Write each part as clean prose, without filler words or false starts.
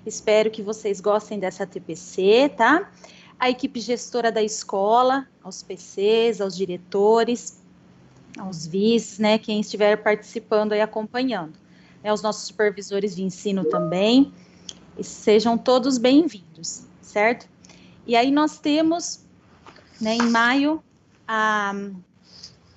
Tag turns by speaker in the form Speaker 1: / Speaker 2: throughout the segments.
Speaker 1: Espero que vocês gostem dessa TPC, tá? A equipe gestora da escola, aos PCs, aos diretores, aos vices, né? Quem estiver participando e acompanhando. Os nossos supervisores de ensino também. E sejam todos bem-vindos, certo? E aí nós temos, né, em maio,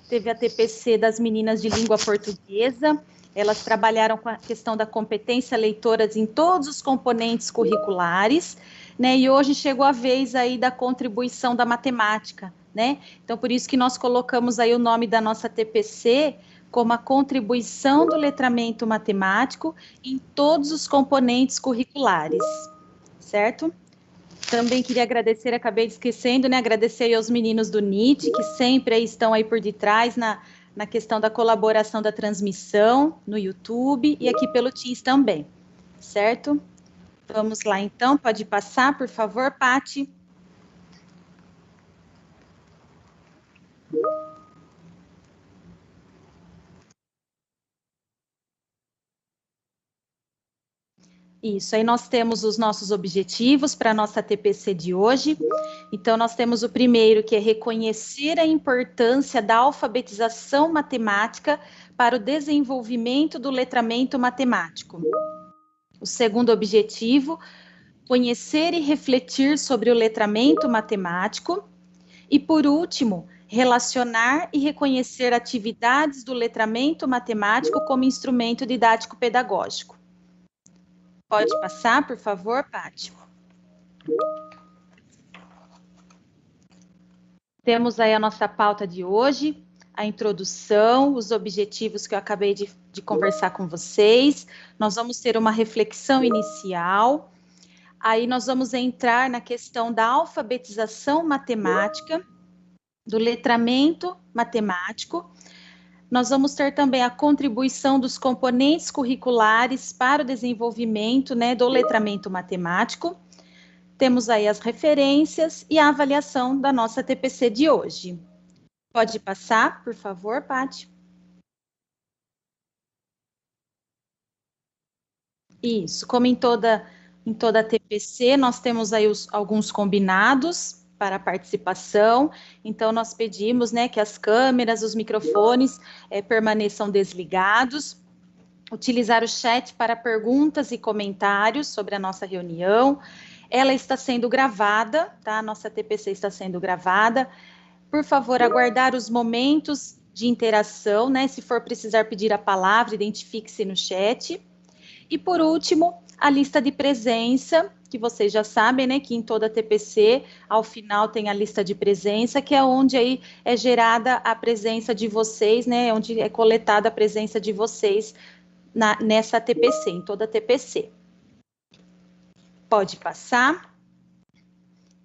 Speaker 1: teve a TPC das meninas de língua portuguesa. Elas trabalharam com a questão da competência leitora em todos os componentes curriculares, né? E hoje chegou a vez aí da contribuição da matemática, né? Então, por isso que nós colocamos aí o nome da nossa TPC como a contribuição do letramento matemático em todos os componentes curriculares, certo? Também queria agradecer, acabei esquecendo, né? Agradecer aos meninos do NIT, que sempre estão aí por detrás na questão da colaboração da transmissão no YouTube e aqui pelo Teams também, certo? Vamos lá, então, pode passar, por favor, Pati. Isso, aí nós temos os nossos objetivos para a nossa TPC de hoje. Então, nós temos o primeiro, que é reconhecer a importância da alfabetização matemática para o desenvolvimento do letramento matemático. O segundo objetivo, conhecer e refletir sobre o letramento matemático. E, por último, relacionar e reconhecer atividades do letramento matemático como instrumento didático-pedagógico. Pode passar, por favor, Pati. Temos aí a nossa pauta de hoje, a introdução, os objetivos que eu acabei de conversar com vocês. Nós vamos ter uma reflexão inicial. Aí nós vamos entrar na questão da alfabetização matemática, do letramento matemático. Nós vamos ter também a contribuição dos componentes curriculares para o desenvolvimento, né, do letramento matemático. Temos aí as referências e a avaliação da nossa TPC de hoje. Pode passar, por favor, Pati. Isso, como em toda a TPC, nós temos aí alguns combinados para a participação, então nós pedimos, né, que as câmeras, os microfones permaneçam desligados, utilizar o chat para perguntas e comentários sobre a nossa reunião. Ela está sendo gravada, tá? A nossa TPC está sendo gravada. Por favor, aguardar os momentos de interação, né? Se for precisar pedir a palavra, identifique-se no chat. E, por último, a lista de presença, que vocês já sabem, né? Que em toda a TPC, ao final tem a lista de presença, que é onde aí é gerada a presença de vocês, né? Onde é coletada a presença de vocês nessa TPC, em toda a TPC. Pode passar.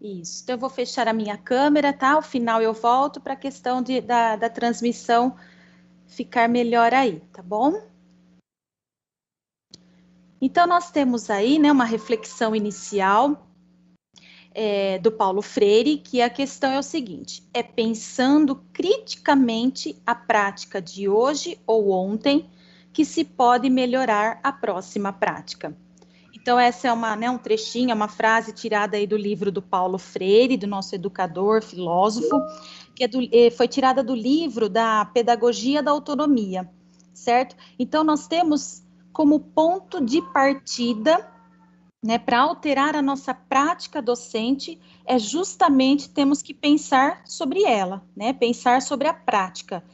Speaker 1: Isso, então eu vou fechar a minha câmera, tá? Ao final eu volto para a questão da transmissão ficar melhor aí, tá bom? Então, nós temos aí, né, uma reflexão inicial do Paulo Freire, que a questão é o seguinte, é pensando criticamente a prática de hoje ou ontem que se pode melhorar a próxima prática. Então, essa é um trechinho, uma frase tirada aí do livro do Paulo Freire, do nosso educador, filósofo, que foi tirada do livro da Pedagogia da Autonomia, certo? Então, nós temos como ponto de partida, né, para alterar a nossa prática docente, justamente temos que pensar sobre ela, né? Pensar sobre a prática,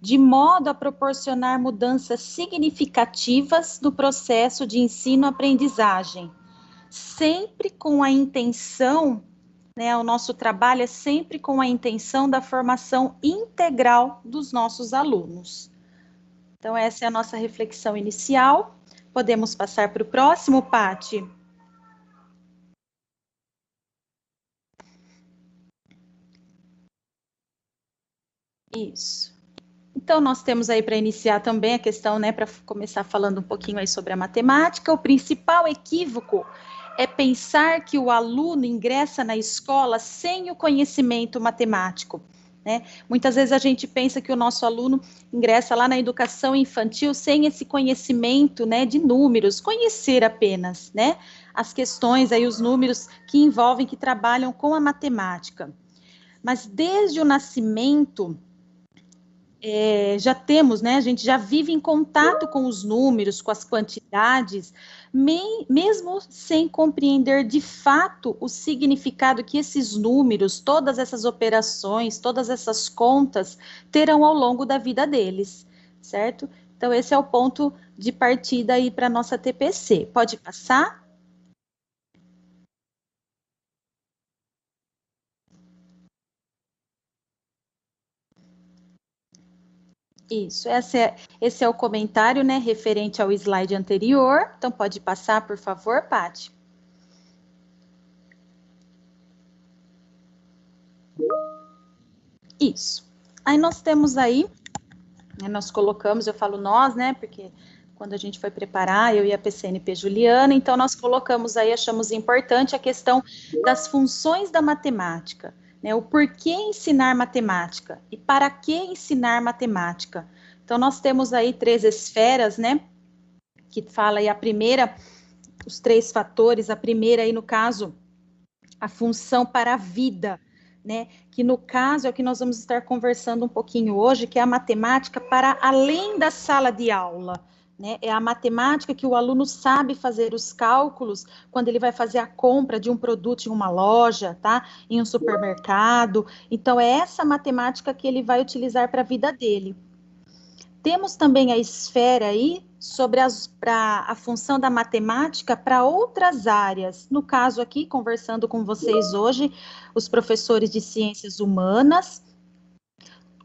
Speaker 1: de modo a proporcionar mudanças significativas no processo de ensino-aprendizagem, sempre com a intenção, né, o nosso trabalho é sempre com a intenção da formação integral dos nossos alunos. Então, essa é a nossa reflexão inicial. Podemos passar para o próximo, Pati? Isso. Então, nós temos aí para iniciar também a questão, né, para começar falando um pouquinho aí sobre a matemática. O principal equívoco é pensar que o aluno ingressa na escola sem o conhecimento matemático. né? Muitas vezes a gente pensa que o nosso aluno ingressa lá na educação infantil sem esse conhecimento, né, de números, conhecer apenas, né, as questões aí, os números que envolvem, que trabalham com a matemática. Mas desde o nascimento, já temos, né, a gente já vive em contato com os números, com as quantidades, mesmo sem compreender de fato o significado que esses números, todas essas operações, todas essas contas terão ao longo da vida deles, certo? Então, esse é o ponto de partida aí para a nossa TPC. Pode passar? Isso, esse é o comentário, né, referente ao slide anterior. Então, pode passar, por favor, Paty. Isso. Aí nós temos aí, né, nós colocamos, eu falo nós, né, porque quando a gente foi preparar, eu e a PCNP Juliana, então nós colocamos aí, achamos importante a questão das funções da matemática, né, o porquê ensinar matemática e para que ensinar matemática. Então nós temos aí 3 esferas, né, que fala aí a primeira, os 3 fatores, a primeira aí no caso, a função para a vida, né? Que no caso é o que nós vamos estar conversando um pouquinho hoje, que é a matemática para além da sala de aula. Né? É a matemática que o aluno sabe fazer os cálculos quando ele vai fazer a compra de um produto em uma loja, tá? Em um supermercado. Então, é essa matemática que ele vai utilizar para a vida dele. Temos também a esfera aí sobre a função da matemática para outras áreas. No caso aqui, conversando com vocês hoje, os professores de ciências humanas.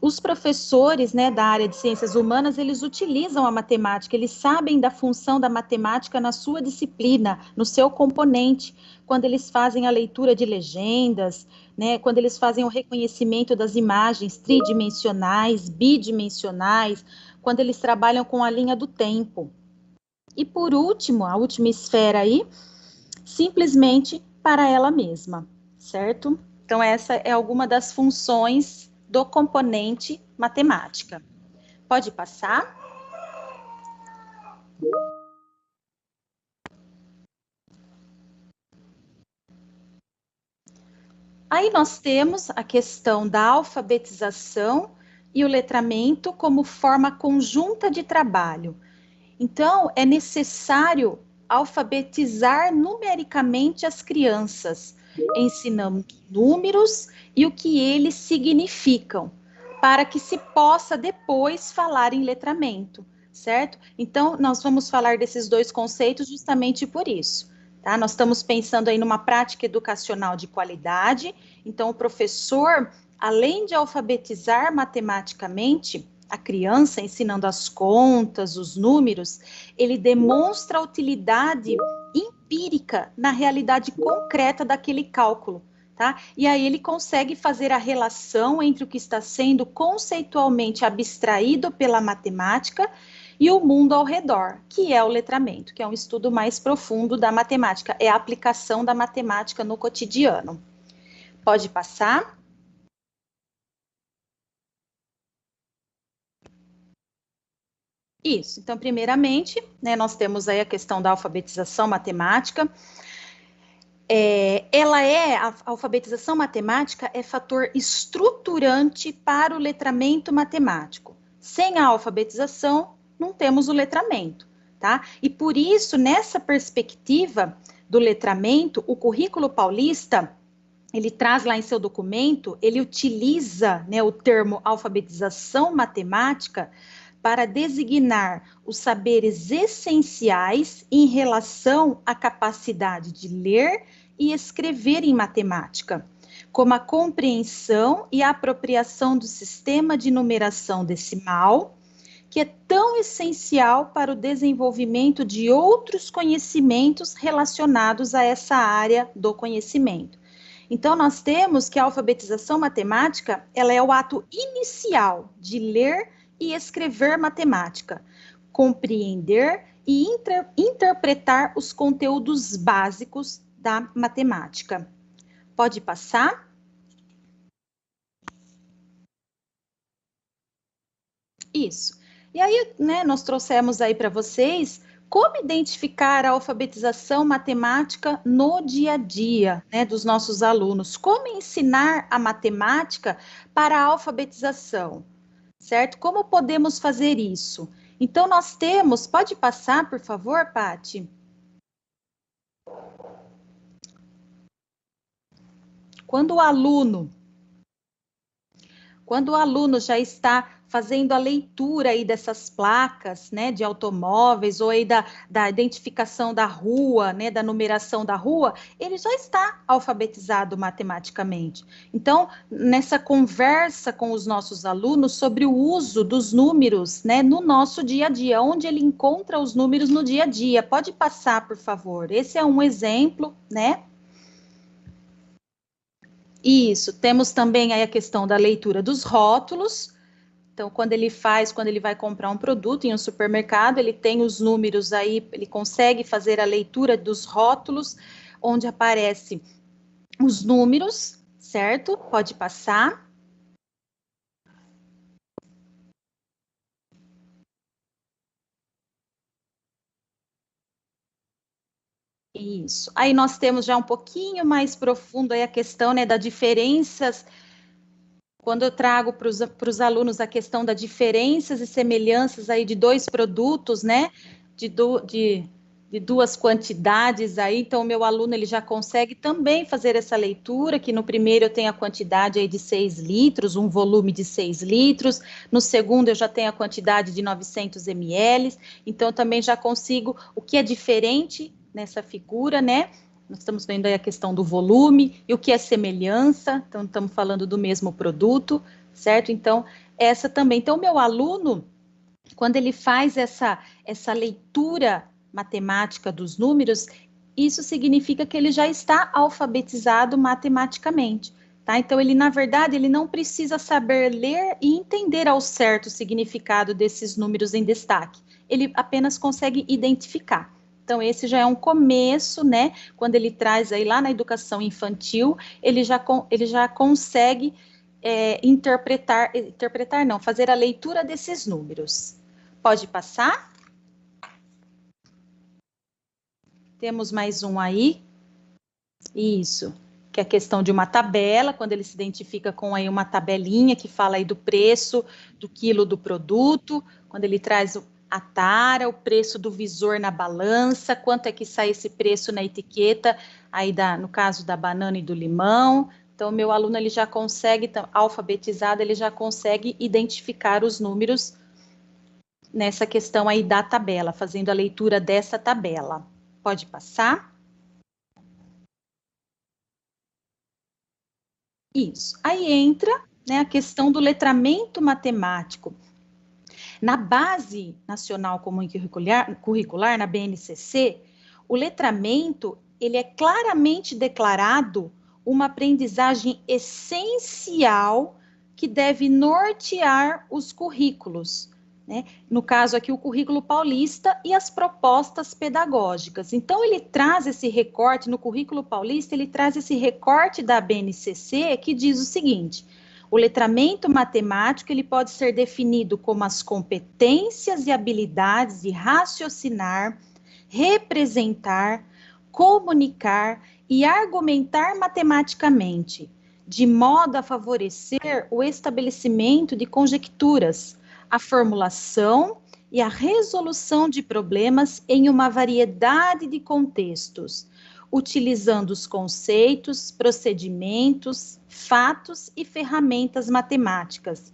Speaker 1: Os professores, né, da área de ciências humanas, eles utilizam a matemática, eles sabem da função da matemática na sua disciplina, no seu componente, quando eles fazem a leitura de legendas, né, quando eles fazem o reconhecimento das imagens tridimensionais, bidimensionais, quando eles trabalham com a linha do tempo. E por último, a última esfera aí, simplesmente para ela mesma, certo? Então, essa é alguma das funções do componente matemática. Pode passar? Aí nós temos a questão da alfabetização e o letramento como forma conjunta de trabalho. Então, é necessário alfabetizar numericamente as crianças, ensinando números e o que eles significam, para que se possa depois falar em letramento, certo? Então, nós vamos falar desses 2 conceitos justamente por isso. Tá? Nós estamos pensando aí numa prática educacional de qualidade, então o professor, além de alfabetizar matematicamente, a criança, ensinando as contas, os números, ele demonstra a utilidade empírica na realidade concreta daquele cálculo, tá? E aí ele consegue fazer a relação entre o que está sendo conceitualmente abstraído pela matemática e o mundo ao redor, que é o letramento, que é um estudo mais profundo da matemática, é a aplicação da matemática no cotidiano. Pode passar? Isso. Então, primeiramente, né, nós temos aí a questão da alfabetização matemática. A alfabetização matemática é fator estruturante para o letramento matemático. Sem a alfabetização, não temos o letramento, tá? E por isso, nessa perspectiva do letramento, o currículo paulista, ele traz lá em seu documento, ele utiliza, né, o termo alfabetização matemática para designar os saberes essenciais em relação à capacidade de ler e escrever em matemática, como a compreensão e a apropriação do sistema de numeração decimal, que é tão essencial para o desenvolvimento de outros conhecimentos relacionados a essa área do conhecimento. Então, nós temos que a alfabetização matemática, ela é o ato inicial de ler e escrever matemática, compreender e interpretar os conteúdos básicos da matemática. Pode passar? Isso. E aí, né, nós trouxemos aí para vocês como identificar a alfabetização matemática no dia a dia, né, dos nossos alunos. Como ensinar a matemática para a alfabetização, certo? Como podemos fazer isso? Então, nós temos, pode passar, por favor, Pati? Quando o aluno já está fazendo a leitura aí dessas placas, né, de automóveis, ou aí da identificação da rua, né, da numeração da rua, ele já está alfabetizado matematicamente. Então, nessa conversa com os nossos alunos sobre o uso dos números, né, no nosso dia a dia, onde ele encontra os números no dia a dia. Pode passar, por favor. Esse é um exemplo, né? Isso, temos também aí a questão da leitura dos rótulos. Então, quando ele vai comprar um produto em um supermercado, ele tem os números aí, ele consegue fazer a leitura dos rótulos, onde aparece os números, certo? Pode passar. Isso. Aí nós temos já um pouquinho mais profundo aí a questão, né, das diferenças. Quando eu trago para os alunos a questão das diferenças e semelhanças aí de dois produtos, né? De duas quantidades aí, então o meu aluno ele já consegue também fazer essa leitura, que no primeiro eu tenho a quantidade aí de 6 litros, um volume de 6 litros, no segundo eu já tenho a quantidade de 900 ml, então também já consigo o que é diferente nessa figura, né? Nós estamos vendo aí a questão do volume e o que é semelhança, então estamos falando do mesmo produto, certo? Então, essa também. Então, o meu aluno, quando ele faz essa leitura matemática dos números, isso significa que ele já está alfabetizado matematicamente, tá? Então, ele, na verdade, ele não precisa saber ler e entender ao certo o significado desses números em destaque. Ele apenas consegue identificar. Então, esse já é um começo, né? Quando ele traz aí lá na educação infantil, ele já consegue interpretar não, fazer a leitura desses números. Pode passar? Temos mais um aí. Isso. Que é a questão de uma tabela, quando ele se identifica com aí uma tabelinha que fala aí do preço do quilo do produto, quando ele traz a tara, o preço do visor na balança, quanto é que sai esse preço na etiqueta, aí no caso da banana e do limão. Então, o meu aluno ele já consegue, alfabetizado, ele já consegue identificar os números nessa questão aí da tabela, fazendo a leitura dessa tabela. Pode passar? Isso. Aí entra, né, a questão do letramento matemático. Na Base Nacional Comum Curricular, na BNCC, o letramento ele é claramente declarado uma aprendizagem essencial que deve nortear os currículos, né? No caso aqui, o currículo paulista e as propostas pedagógicas. Então, ele traz esse recorte, no currículo paulista, ele traz esse recorte da BNCC que diz o seguinte: o letramento matemático ele pode ser definido como as competências e habilidades de raciocinar, representar, comunicar e argumentar matematicamente, de modo a favorecer o estabelecimento de conjecturas, a formulação e a resolução de problemas em uma variedade de contextos, utilizando os conceitos, procedimentos, fatos e ferramentas matemáticas.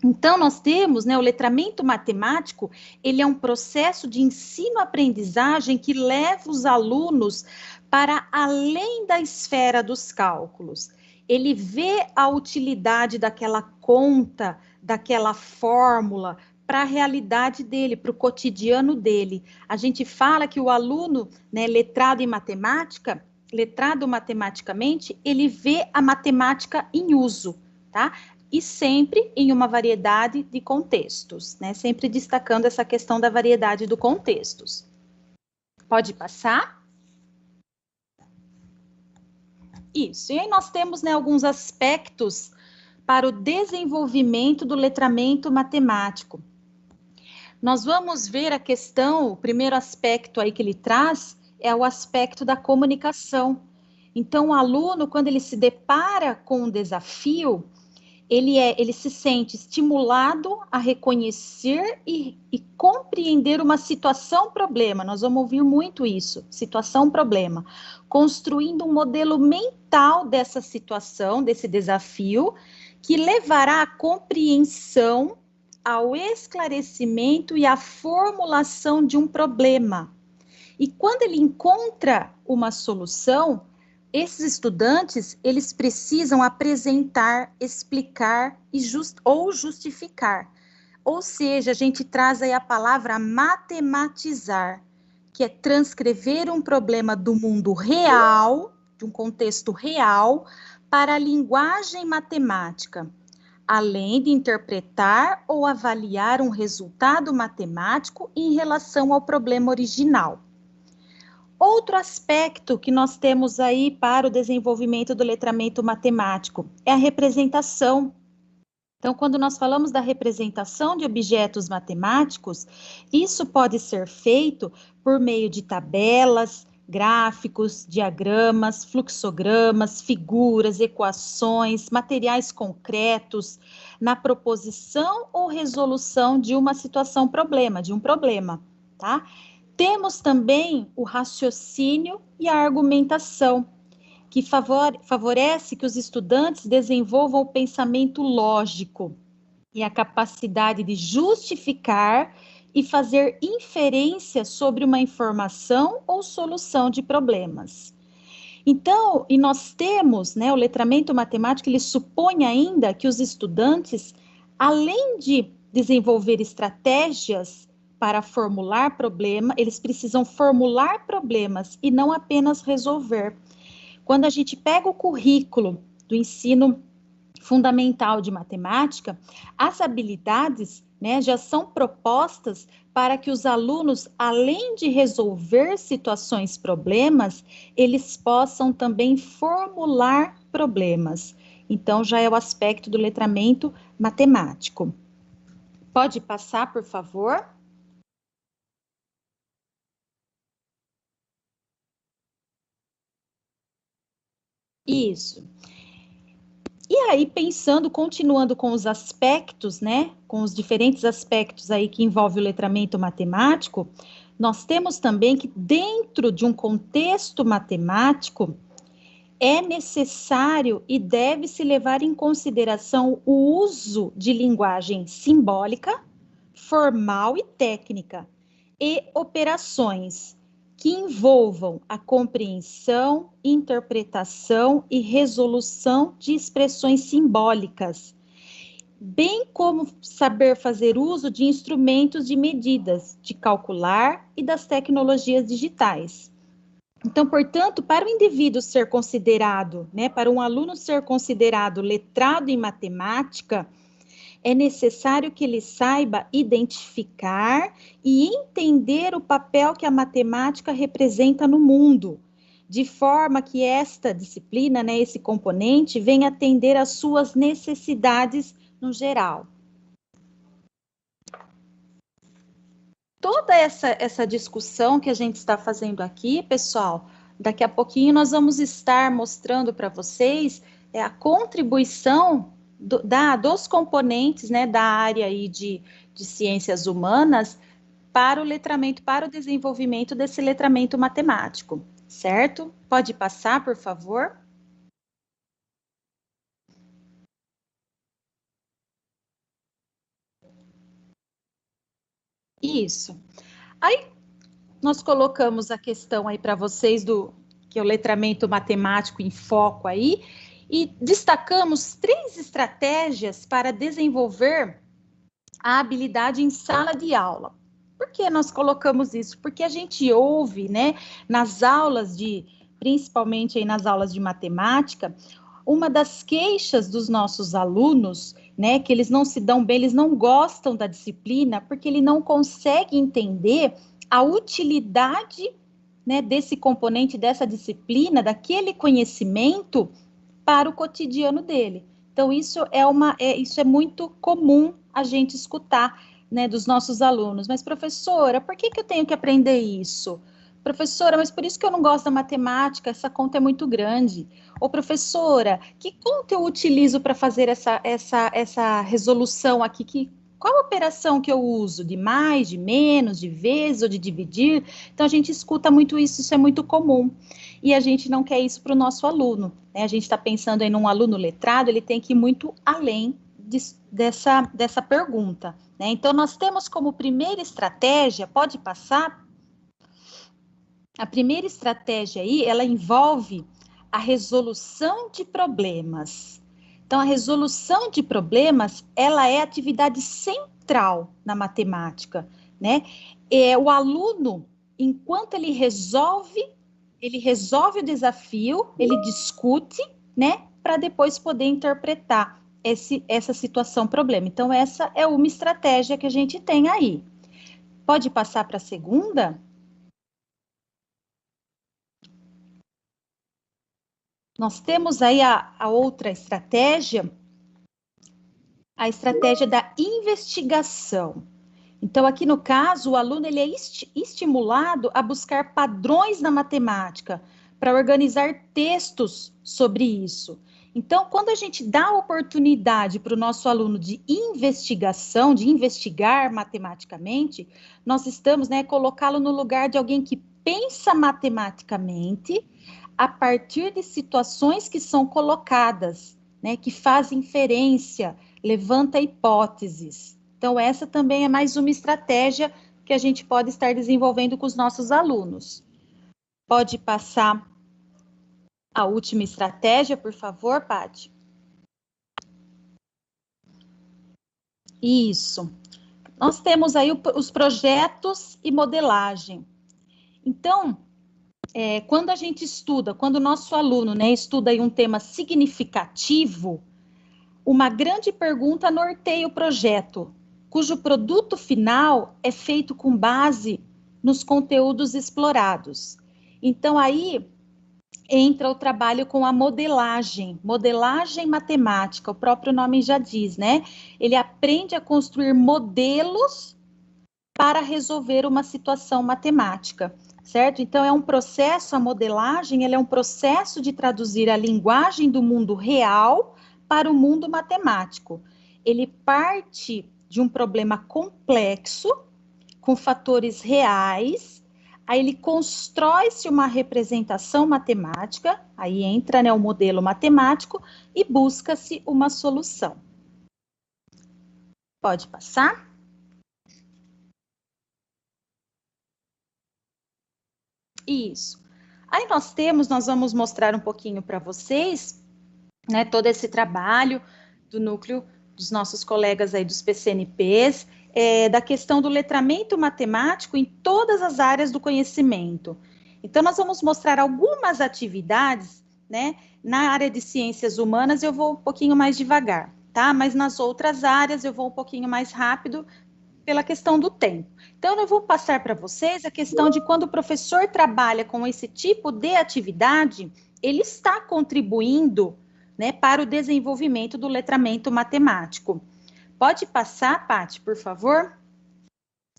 Speaker 1: Então, nós temos, né, o letramento matemático, ele é um processo de ensino-aprendizagem que leva os alunos para além da esfera dos cálculos. Ele vê a utilidade daquela conta, daquela fórmula, para a realidade dele, para o cotidiano dele. A gente fala que o aluno, né, letrado em matemática, letrado matematicamente, ele vê a matemática em uso, tá? E sempre em uma variedade de contextos, né? Sempre destacando essa questão da variedade de contextos. Pode passar? Isso. E aí nós temos, né, alguns aspectos para o desenvolvimento do letramento matemático. Nós vamos ver a questão, o primeiro aspecto aí que ele traz é o aspecto da comunicação. Então, o aluno, quando ele se depara com um desafio, ele se sente estimulado a reconhecer e compreender uma situação-problema. Nós vamos ouvir muito isso, situação-problema. Construindo um modelo mental dessa situação, desse desafio, que levará à compreensão, ao esclarecimento e à formulação de um problema. E quando ele encontra uma solução, esses estudantes, eles precisam apresentar, explicar ou justificar. Ou seja, a gente traz aí a palavra matematizar, que é transcrever um problema do mundo real, de um contexto real, para a linguagem matemática, além de interpretar ou avaliar um resultado matemático em relação ao problema original. Outro aspecto que nós temos aí para o desenvolvimento do letramento matemático é a representação. Então, quando nós falamos da representação de objetos matemáticos, isso pode ser feito por meio de tabelas, gráficos, diagramas, fluxogramas, figuras, equações, materiais concretos, na proposição ou resolução de uma situação-problema, de um problema, tá? Temos também o raciocínio e a argumentação, que favorece que os estudantes desenvolvam o pensamento lógico e a capacidade de justificar e fazer inferência sobre uma informação ou solução de problemas. Então, e nós temos, né, o letramento matemático, ele supõe ainda que os estudantes, além de desenvolver estratégias para formular problema, eles precisam formular problemas e não apenas resolver. Quando a gente pega o currículo do ensino fundamental de matemática, as habilidades, né, já são propostas para que os alunos, além de resolver situações, problemas, eles possam também formular problemas. Então, já é o aspecto do letramento matemático. Pode passar, por favor? Isso. E aí, pensando, continuando com os aspectos, né, com os diferentes aspectos aí que envolve o letramento matemático, nós temos também que dentro de um contexto matemático, é necessário e deve-se levar em consideração o uso de linguagem simbólica, formal e técnica, e operações que envolvam a compreensão, interpretação e resolução de expressões simbólicas, bem como saber fazer uso de instrumentos de medidas, de calcular e das tecnologias digitais. Então, portanto, para o indivíduo ser considerado, né, para um aluno ser considerado letrado em matemática, é necessário que ele saiba identificar e entender o papel que a matemática representa no mundo, de forma que esta disciplina, né, esse componente, venha atender às suas necessidades no geral. Toda essa discussão que a gente está fazendo aqui, pessoal, daqui a pouquinho nós vamos estar mostrando para vocês a contribuição dos componentes, né, da área aí de ciências humanas para o letramento, para o desenvolvimento desse letramento matemático, certo? Pode passar, por favor? Isso. Aí nós colocamos a questão aí para vocês que é o letramento matemático em foco aí, e destacamos 3 estratégias para desenvolver a habilidade em sala de aula. Por que nós colocamos isso? Porque a gente ouve, né, nas aulas principalmente aí nas aulas de matemática, uma das queixas dos nossos alunos, né, que eles não se dão bem, eles não gostam da disciplina, porque ele não consegue entender a utilidade, né, desse componente, dessa disciplina, daquele conhecimento para o cotidiano dele. Então, isso é muito comum a gente escutar, né, dos nossos alunos. Mas, professora, por que eu tenho que aprender isso? Professora, mas por isso que eu não gosto da matemática, essa conta é muito grande. Ô, professora, que conta eu utilizo para fazer essa resolução aqui? Qual operação que eu uso? De mais, de menos, de vezes ou de dividir? Então, a gente escuta muito isso é muito comum. E a gente não quer isso para o nosso aluno, né? A gente está pensando em um aluno letrado, ele tem que ir muito além dessa pergunta, né? Então, nós temos como primeira estratégia, pode passar? A primeira estratégia aí, ela envolve a resolução de problemas. Então, a resolução de problemas, ela é a atividade central na matemática, né? O aluno, enquanto ele resolve o desafio, ele discute, né? Para depois poder interpretar essa situação, problema. Então, essa é uma estratégia que a gente tem aí. Pode passar para a segunda? Nós temos aí a outra estratégia, a estratégia da investigação. Então, aqui no caso, o aluno ele é estimulado a buscar padrões na matemática, para organizar textos sobre isso. Então, quando a gente dá a oportunidade para o nosso aluno de investigação, de investigar matematicamente, nós estamos, né, colocá-lo no lugar de alguém que pensa matematicamente a partir de situações que são colocadas, né, que faz inferência, levanta hipóteses. Então, essa também é mais uma estratégia que a gente pode estar desenvolvendo com os nossos alunos. Pode passar a última estratégia, por favor, Paty? Isso. Nós temos aí os projetos e modelagem. Então, quando a gente estuda, quando o nosso aluno, né, estuda aí um tema significativo, uma grande pergunta norteia o projeto, cujo produto final é feito com base nos conteúdos explorados. Então, aí entra o trabalho com a modelagem matemática, o próprio nome já diz, né? Ele aprende a construir modelos para resolver uma situação matemática, certo? Então, é um processo, a modelagem, ela é um processo de traduzir a linguagem do mundo real para o mundo matemático. Ele parte de um problema complexo, com fatores reais, aí ele constrói-se uma representação matemática, aí entra, né, o modelo matemático e busca-se uma solução. Pode passar? Isso. Aí nós vamos mostrar um pouquinho para vocês, né, todo esse trabalho do núcleo dos nossos colegas aí dos PCNPs, da questão do letramento matemático em todas as áreas do conhecimento. Então, nós vamos mostrar algumas atividades, né, na área de ciências humanas eu vou um pouquinho mais devagar, tá? Mas nas outras áreas eu vou um pouquinho mais rápido, pela questão do tempo. Então, eu vou passar para vocês a questão de quando o professor trabalha com esse tipo de atividade, ele está contribuindo, né, para o desenvolvimento do letramento matemático. Pode passar, Paty, por favor?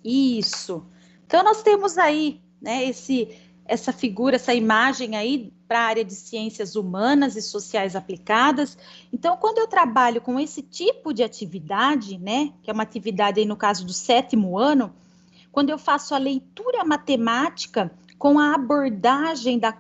Speaker 1: Isso. Então, nós temos aí, né, essa figura, essa imagem aí para a área de ciências humanas e sociais aplicadas. Então, quando eu trabalho com esse tipo de atividade, né, que é uma atividade aí no caso do 7º ano, quando eu faço a leitura matemática com a abordagem da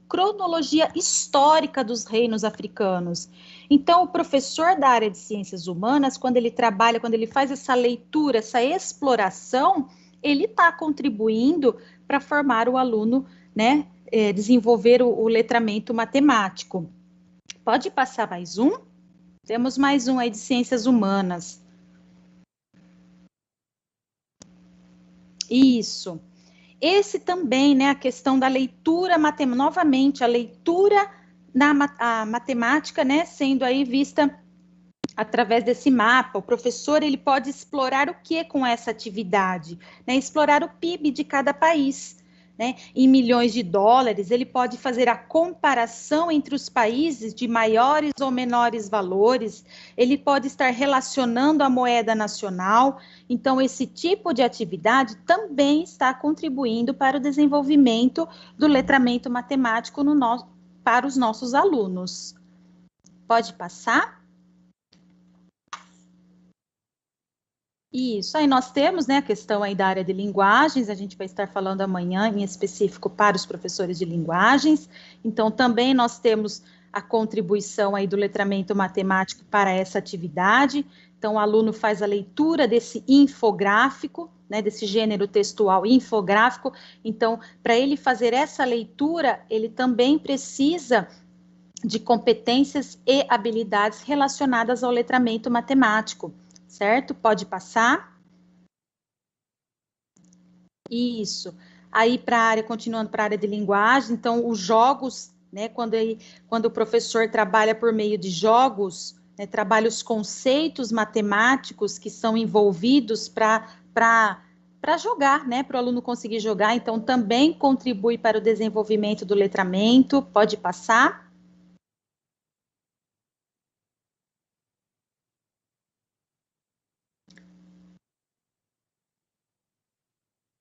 Speaker 1: cronologia histórica dos reinos africanos. Então, o professor da área de ciências humanas, quando ele trabalha, quando ele faz essa leitura, essa exploração, ele está contribuindo para formar o aluno, né, desenvolver o letramento matemático. Pode passar mais um? Temos mais um aí de ciências humanas. Isso. Esse também, né, a questão da leitura matemática, novamente, a leitura a matemática, né, sendo aí vista através desse mapa. O professor, ele pode explorar o que com essa atividade? Né, explorar o PIB de cada país, né, em milhões de dólares, ele pode fazer a comparação entre os países de maiores ou menores valores, ele pode estar relacionando a moeda nacional. Então, esse tipo de atividade também está contribuindo para o desenvolvimento do letramento matemático para os nossos alunos. Pode passar? Isso, aí nós temos, né, a questão aí da área de linguagens, a gente vai estar falando amanhã em específico para os professores de linguagens, então também nós temos a contribuição aí do letramento matemático para essa atividade, então o aluno faz a leitura desse infográfico, né, desse gênero textual infográfico, então para ele fazer essa leitura, ele também precisa de competências e habilidades relacionadas ao letramento matemático, certo? Pode passar. Isso. Aí para a área, continuando para a área de linguagem, então os jogos, né, quando o professor trabalha por meio de jogos, né, trabalha os conceitos matemáticos que são envolvidos para jogar, né, para o aluno conseguir jogar, então também contribui para o desenvolvimento do letramento. Pode passar.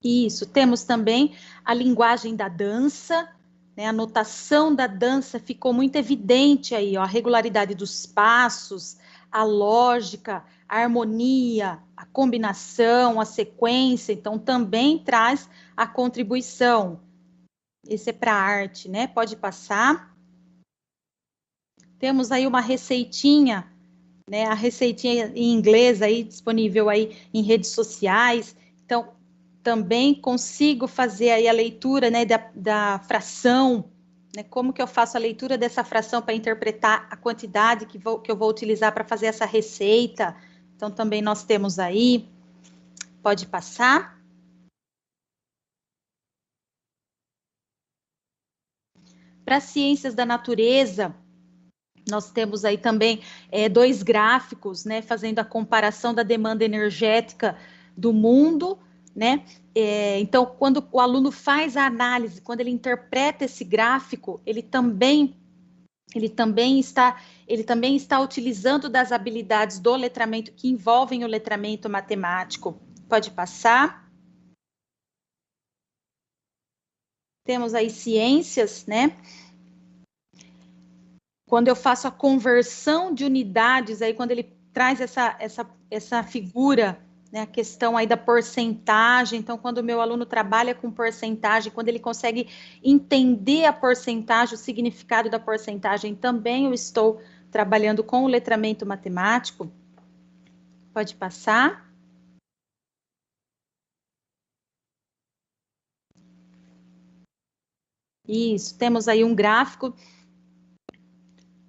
Speaker 1: Isso, temos também a linguagem da dança, né, a notação da dança ficou muito evidente aí, ó, a regularidade dos passos, a lógica, a harmonia, a combinação, a sequência, então também traz a contribuição. Esse é para a arte, né? Pode passar. Temos aí uma receitinha, né? A receitinha em inglês aí disponível aí em redes sociais. Então, também consigo fazer aí a leitura, né, da fração, né, como que eu faço a leitura dessa fração para interpretar a quantidade que eu vou utilizar para fazer essa receita. Então, também nós temos aí, pode passar. Para ciências da natureza, nós temos aí também dois gráficos, né, fazendo a comparação da demanda energética do mundo, né? Então, quando o aluno faz a análise, quando ele interpreta esse gráfico, ele também está utilizando das habilidades do letramento que envolvem o letramento matemático. Pode passar. Temos aí ciências, né? Quando eu faço a conversão de unidades, aí quando ele traz essa figura, né, a questão aí da porcentagem, então quando o meu aluno trabalha com porcentagem, quando ele consegue entender a porcentagem, o significado da porcentagem, também eu estou trabalhando com o letramento matemático. Pode passar. Isso, temos aí um gráfico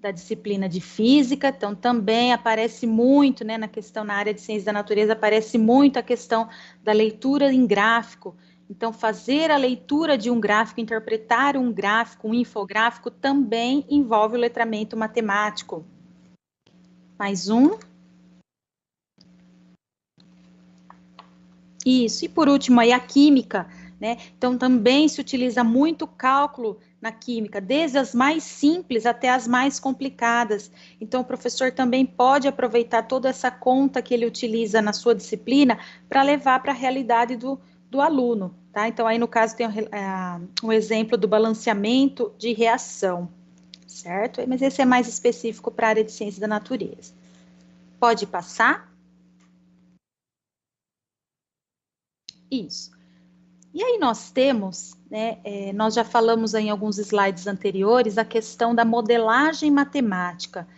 Speaker 1: da disciplina de física, então também aparece muito, né, na área de ciência da natureza, aparece muito a questão da leitura em gráfico. Então, fazer a leitura de um gráfico, interpretar um gráfico, um infográfico, também envolve o letramento matemático. Mais um. Isso, e por último aí a química, né? Então também se utiliza muito cálculo na química, desde as mais simples até as mais complicadas. Então o professor também pode aproveitar toda essa conta que ele utiliza na sua disciplina para levar para a realidade do aluno, tá? Então aí no caso tem um exemplo do balanceamento de reação, certo? Mas esse é mais específico para a área de ciência da natureza. Pode passar? Isso. E aí nós temos, né, nós já falamos em alguns slides anteriores, a questão da modelagem matemática.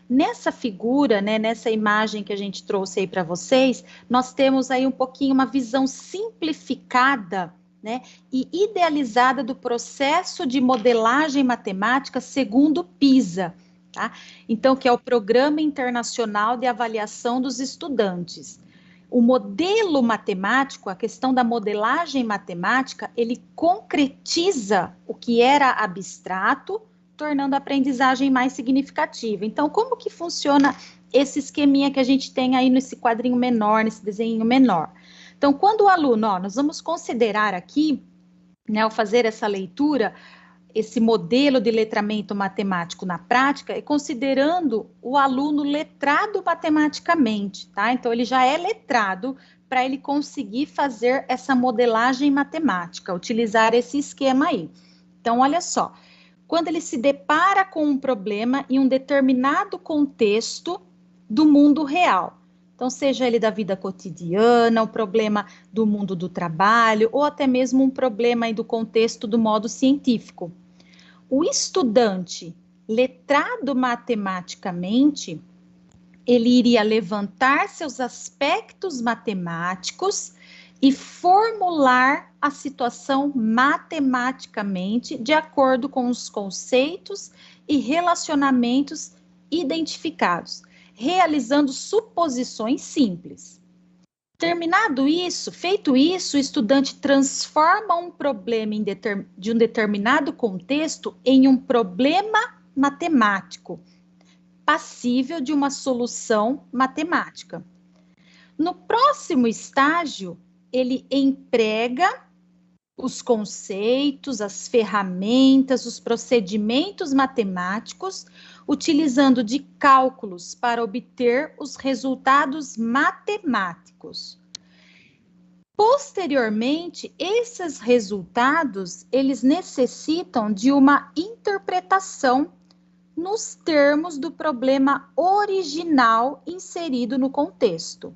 Speaker 1: Nessa figura, né, nessa imagem que a gente trouxe aí para vocês, nós temos aí um pouquinho uma visão simplificada, né, e idealizada do processo de modelagem matemática segundo o PISA, tá? Então, que é o Programa Internacional de Avaliação dos Estudantes. O modelo matemático, a questão da modelagem matemática, ele concretiza o que era abstrato, tornando a aprendizagem mais significativa. Então, como que funciona esse esqueminha que a gente tem aí nesse quadrinho menor, nesse desenho menor? Então, quando o aluno, nós vamos considerar aqui né, ao fazer essa leitura, esse modelo de letramento matemático na prática, é considerando o aluno letrado matematicamente, tá? Então, ele já é letrado para ele conseguir fazer essa modelagem matemática, utilizar esse esquema aí. Então, olha só, quando ele se depara com um problema em um determinado contexto do mundo real, então, seja ele da vida cotidiana, o problema do mundo do trabalho, ou até mesmo um problema aí do contexto do modo científico. O estudante letrado matematicamente, ele iria levantar seus aspectos matemáticos e formular a situação matematicamente de acordo com os conceitos e relacionamentos identificados, realizando suposições simples. Terminado isso, feito isso, o estudante transforma um problema de um determinado contexto em um problema matemático, passível de uma solução matemática. No próximo estágio, ele emprega os conceitos, as ferramentas, os procedimentos matemáticos, utilizando de cálculos para obter os resultados matemáticos. Posteriormente, esses resultados, eles necessitam de uma interpretação nos termos do problema original inserido no contexto.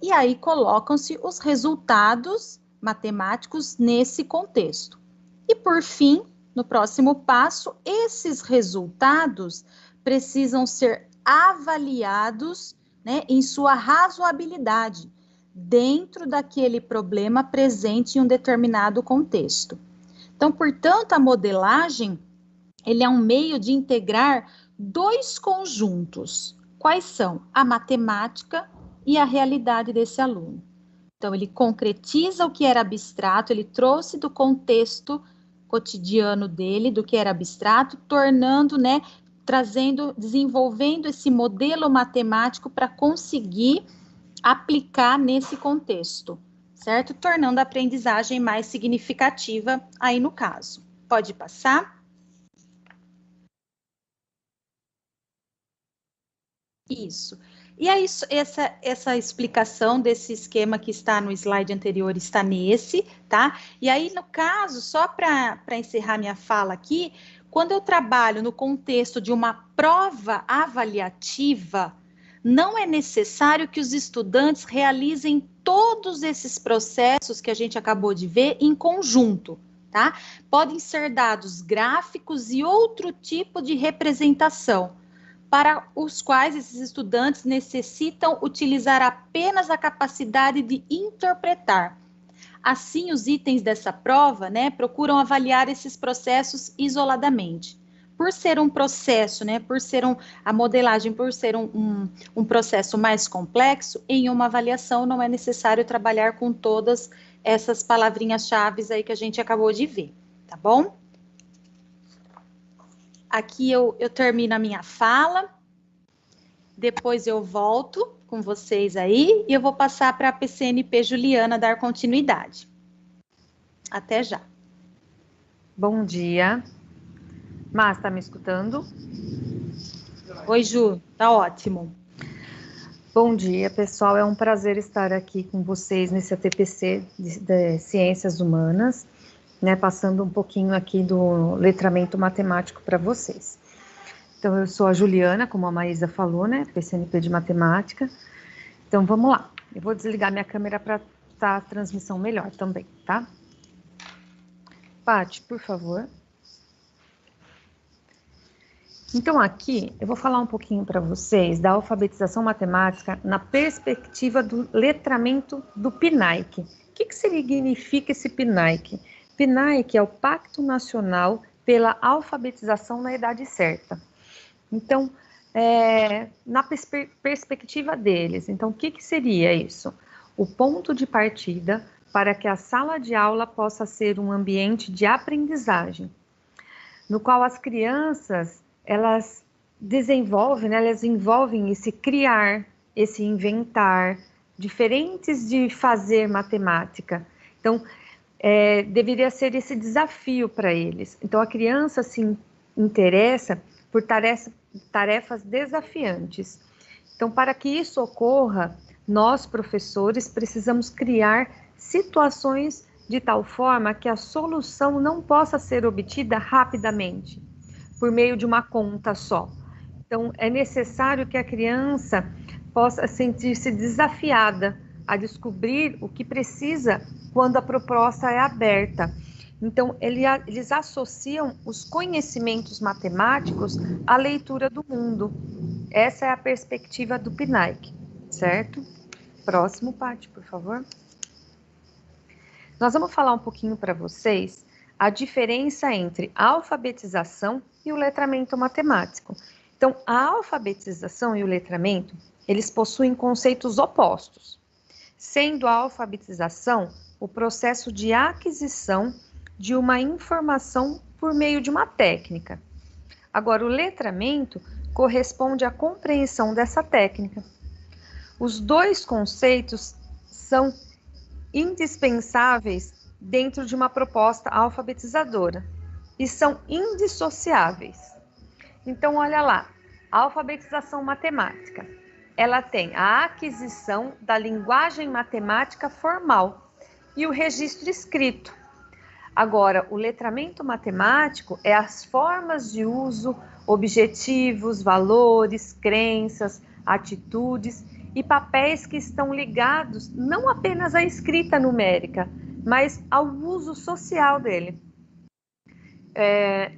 Speaker 1: E aí colocam-se os resultados matemáticos nesse contexto. E por fim, no próximo passo, esses resultados precisam ser avaliados, né, em sua razoabilidade, dentro daquele problema presente em um determinado contexto. Então, portanto, a modelagem, ele é um meio de integrar dois conjuntos. Quais são? A matemática e a realidade desse aluno. Então, ele concretiza o que era abstrato, ele trouxe do contexto cotidiano dele, do que era abstrato, tornando, né, trazendo, desenvolvendo esse modelo matemático para conseguir aplicar nesse contexto, certo? Tornando a aprendizagem mais significativa aí no caso. Pode passar? Isso. E aí, essa explicação desse esquema que está no slide anterior está nesse, tá? E aí, no caso, só para encerrar minha fala aqui, quando eu trabalho no contexto de uma prova avaliativa, não é necessário que os estudantes realizem todos esses processos que a gente acabou de ver em conjunto, tá? Podem ser dados gráficos e outro tipo de representação, para os quais esses estudantes necessitam utilizar apenas a capacidade de interpretar. Assim, os itens dessa prova, né, procuram avaliar esses processos isoladamente. Por ser um processo, né, por ser a modelagem, por ser um processo mais complexo, em uma avaliação não é necessário trabalhar com todas essas palavrinhas-chave aí que a gente acabou de ver, tá bom? Aqui eu termino a minha fala, depois eu volto com vocês aí e eu vou passar para a PCNP Juliana dar continuidade. Até já.
Speaker 2: Bom dia. Mas, tá me escutando?
Speaker 1: Oi, Ju, tá ótimo.
Speaker 2: Bom dia, pessoal. É um prazer estar aqui com vocês nesse ATPC de Ciências Humanas, né, passando um pouquinho aqui do letramento matemático para vocês. Então, eu sou a Juliana, como a Maísa falou, né, PCNP de Matemática. Então, vamos lá. Eu vou desligar minha câmera para estar a transmissão melhor também, tá? Paty, por favor. Então, aqui, eu vou falar um pouquinho para vocês da alfabetização matemática na perspectiva do letramento do PNAEC. O que significa esse PNAEC? PNAEC é o Pacto Nacional pela Alfabetização na Idade Certa. Então, na perspectiva deles, então, o que seria isso? O ponto de partida para que a sala de aula possa ser um ambiente de aprendizagem, no qual as crianças, elas desenvolvem, né, elas envolvem esse criar, esse inventar, diferentes de fazer matemática. Então, deveria ser esse desafio para eles. Então, a criança se interessa por tarefas desafiantes. Então, para que isso ocorra, nós, professores, precisamos criar situações de tal forma que a solução não possa ser obtida rapidamente, por meio de uma conta só. Então, é necessário que a criança possa sentir-se desafiada a descobrir o que precisa quando a proposta é aberta. Então, eles associam os conhecimentos matemáticos à leitura do mundo. Essa é a perspectiva do PNAEC, certo? Próximo, Paty, por favor. Nós vamos falar um pouquinho para vocês a diferença entre a alfabetização e o letramento matemático. Então, a alfabetização e o letramento, eles possuem conceitos opostos, sendo a alfabetização o processo de aquisição de uma informação por meio de uma técnica. Agora, o letramento corresponde à compreensão dessa técnica. Os dois conceitos são indispensáveis dentro de uma proposta alfabetizadora e são indissociáveis. Então, olha lá, a alfabetização matemática, ela tem a aquisição da linguagem matemática formal e o registro escrito. Agora, o letramento matemático é as formas de uso, objetivos, valores, crenças, atitudes e papéis que estão ligados não apenas à escrita numérica, mas ao uso social dele.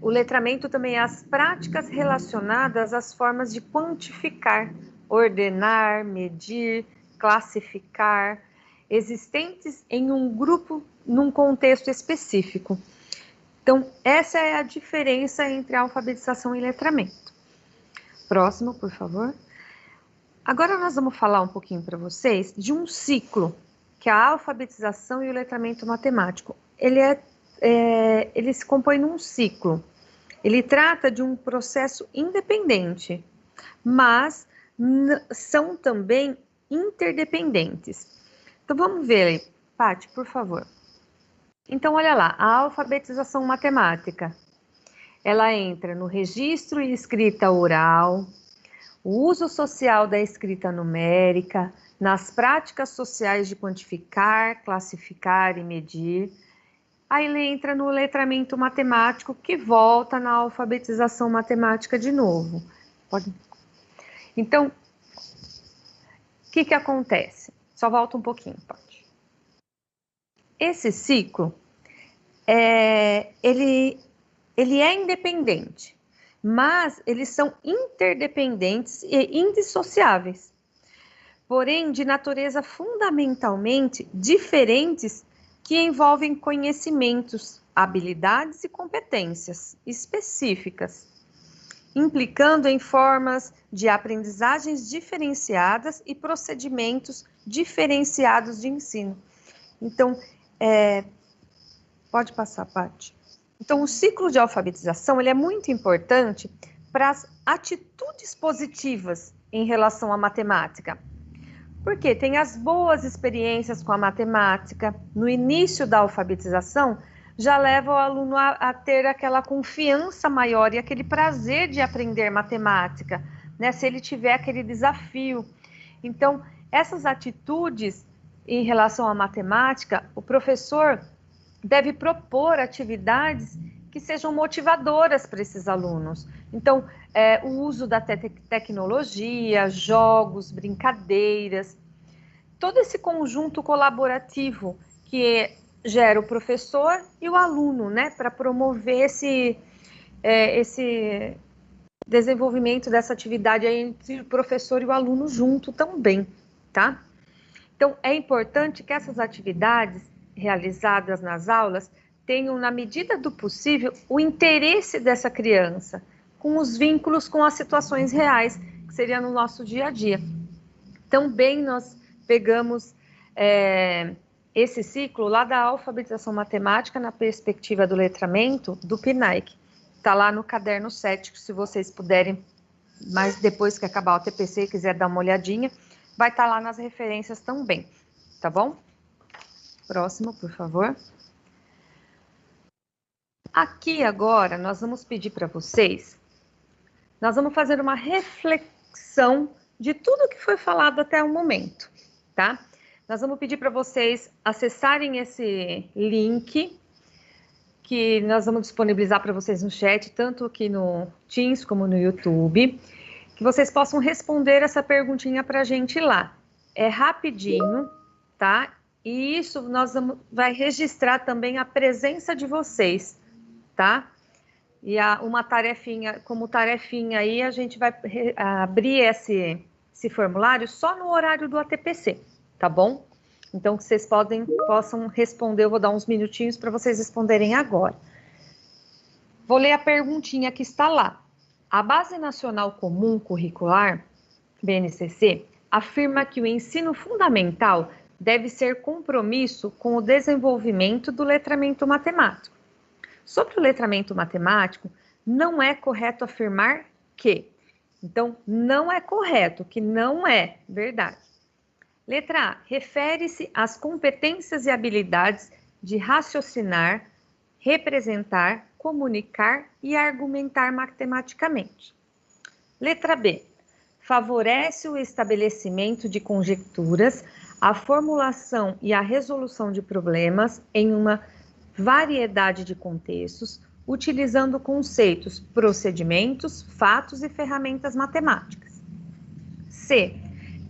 Speaker 2: O letramento também é as práticas relacionadas às formas de quantificar, ordenar, medir, classificar, existentes em um grupo num contexto específico. Então, essa é a diferença entre alfabetização e letramento. Próximo, por favor. Agora nós vamos falar um pouquinho para vocês de um ciclo, que é a alfabetização e o letramento matemático. Ele se compõe num ciclo. Ele trata de um processo independente, mas são também interdependentes. Então, vamos ver aí. Paty, por favor. Então, olha lá, a alfabetização matemática, ela entra no registro e escrita oral, o uso social da escrita numérica, nas práticas sociais de quantificar, classificar e medir. Aí ele entra no letramento matemático, que volta na alfabetização matemática de novo. Então, o que acontece? Só volta um pouquinho, Paty. Esse ciclo, ele é independente, mas eles são interdependentes e indissociáveis, porém de natureza fundamentalmente diferentes, que envolvem conhecimentos, habilidades e competências específicas, implicando em formas de aprendizagens diferenciadas e procedimentos diferenciados de ensino. Então, pode passar, Paty. Então, o ciclo de alfabetização ele é muito importante para as atitudes positivas em relação à matemática. Porque tem as boas experiências com a matemática, no início da alfabetização, já leva o aluno a ter aquela confiança maior e aquele prazer de aprender matemática, né? Se ele tiver aquele desafio. Então, essas atitudes em relação à matemática, o professor deve propor atividades que sejam motivadoras para esses alunos. Então, o uso da tecnologia, jogos, brincadeiras, todo esse conjunto colaborativo que gera o professor e o aluno, né, para promover esse desenvolvimento dessa atividade aí entre o professor e o aluno junto também, tá? Então, é importante que essas atividades realizadas nas aulas tenham, na medida do possível, o interesse dessa criança, com os vínculos com as situações reais, que seria no nosso dia a dia. Também nós pegamos esse ciclo lá da alfabetização matemática na perspectiva do letramento do PNAEC. Está lá no caderno 7, se vocês puderem, mas depois que acabar o TPC e quiser dar uma olhadinha, vai estar lá nas referências também, tá bom? Próximo, por favor. aqui agora nós vamos pedir para vocês, nós vamos fazer uma reflexão de tudo que foi falado até o momento, tá? Nós vamos pedir para vocês acessarem esse link que nós vamos disponibilizar para vocês no chat, tanto aqui no Teams como no YouTube, que vocês possam responder essa perguntinha para a gente lá. É rapidinho, tá? E isso vai registrar também a presença de vocês, tá? E uma tarefinha, como tarefinha aí, a gente vai abrir esse formulário só no horário do ATPC, tá bom? Então, que vocês possam responder, eu vou dar uns minutinhos para vocês responderem agora. Vou ler a perguntinha que está lá. A Base Nacional Comum Curricular, BNCC, afirma que o ensino fundamental deve ser compromisso com o desenvolvimento do letramento matemático. Sobre o letramento matemático, não é correto afirmar que. Então, não é correto, que não é verdade. Letra A, refere-se às competências e habilidades de raciocinar, representar, comunicar e argumentar matematicamente. Letra B, favorece o estabelecimento de conjecturas, a formulação e a resolução de problemas em uma variedade de contextos, utilizando conceitos, procedimentos, fatos e ferramentas matemáticas. C,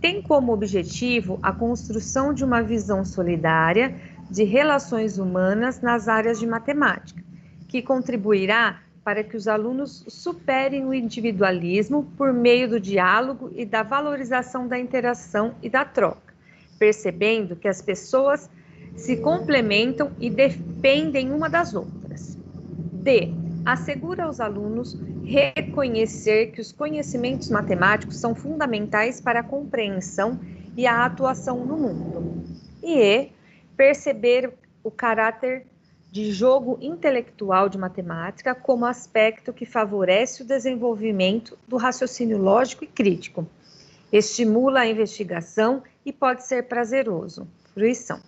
Speaker 2: tem como objetivo a construção de uma visão solidária de relações humanas nas áreas de matemática, que contribuirá para que os alunos superem o individualismo por meio do diálogo e da valorização da interação e da troca, percebendo que as pessoas se complementam e dependem uma das outras. D, assegura aos alunos reconhecer que os conhecimentos matemáticos são fundamentais para a compreensão e a atuação no mundo. E perceber o caráter de jogo intelectual de matemática como aspecto que favorece o desenvolvimento do raciocínio lógico e crítico, estimula a investigação e pode ser prazeroso. Fruição.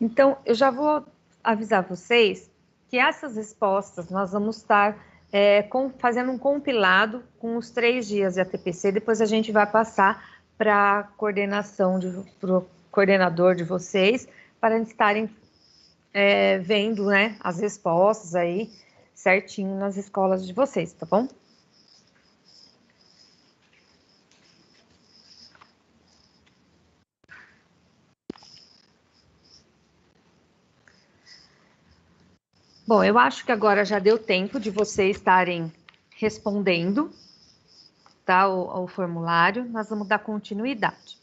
Speaker 2: Então, eu já vou avisar vocês que essas respostas nós vamos estar fazendo um compilado com os 3 dias de ATPC, depois a gente vai passar para a coordenação, para o coordenador de vocês, para eles estarem vendo, né, as respostas aí certinho nas escolas de vocês, tá bom? Bom, eu acho que agora já deu tempo de vocês estarem respondendo, tá, o formulário. Nós vamos dar continuidade.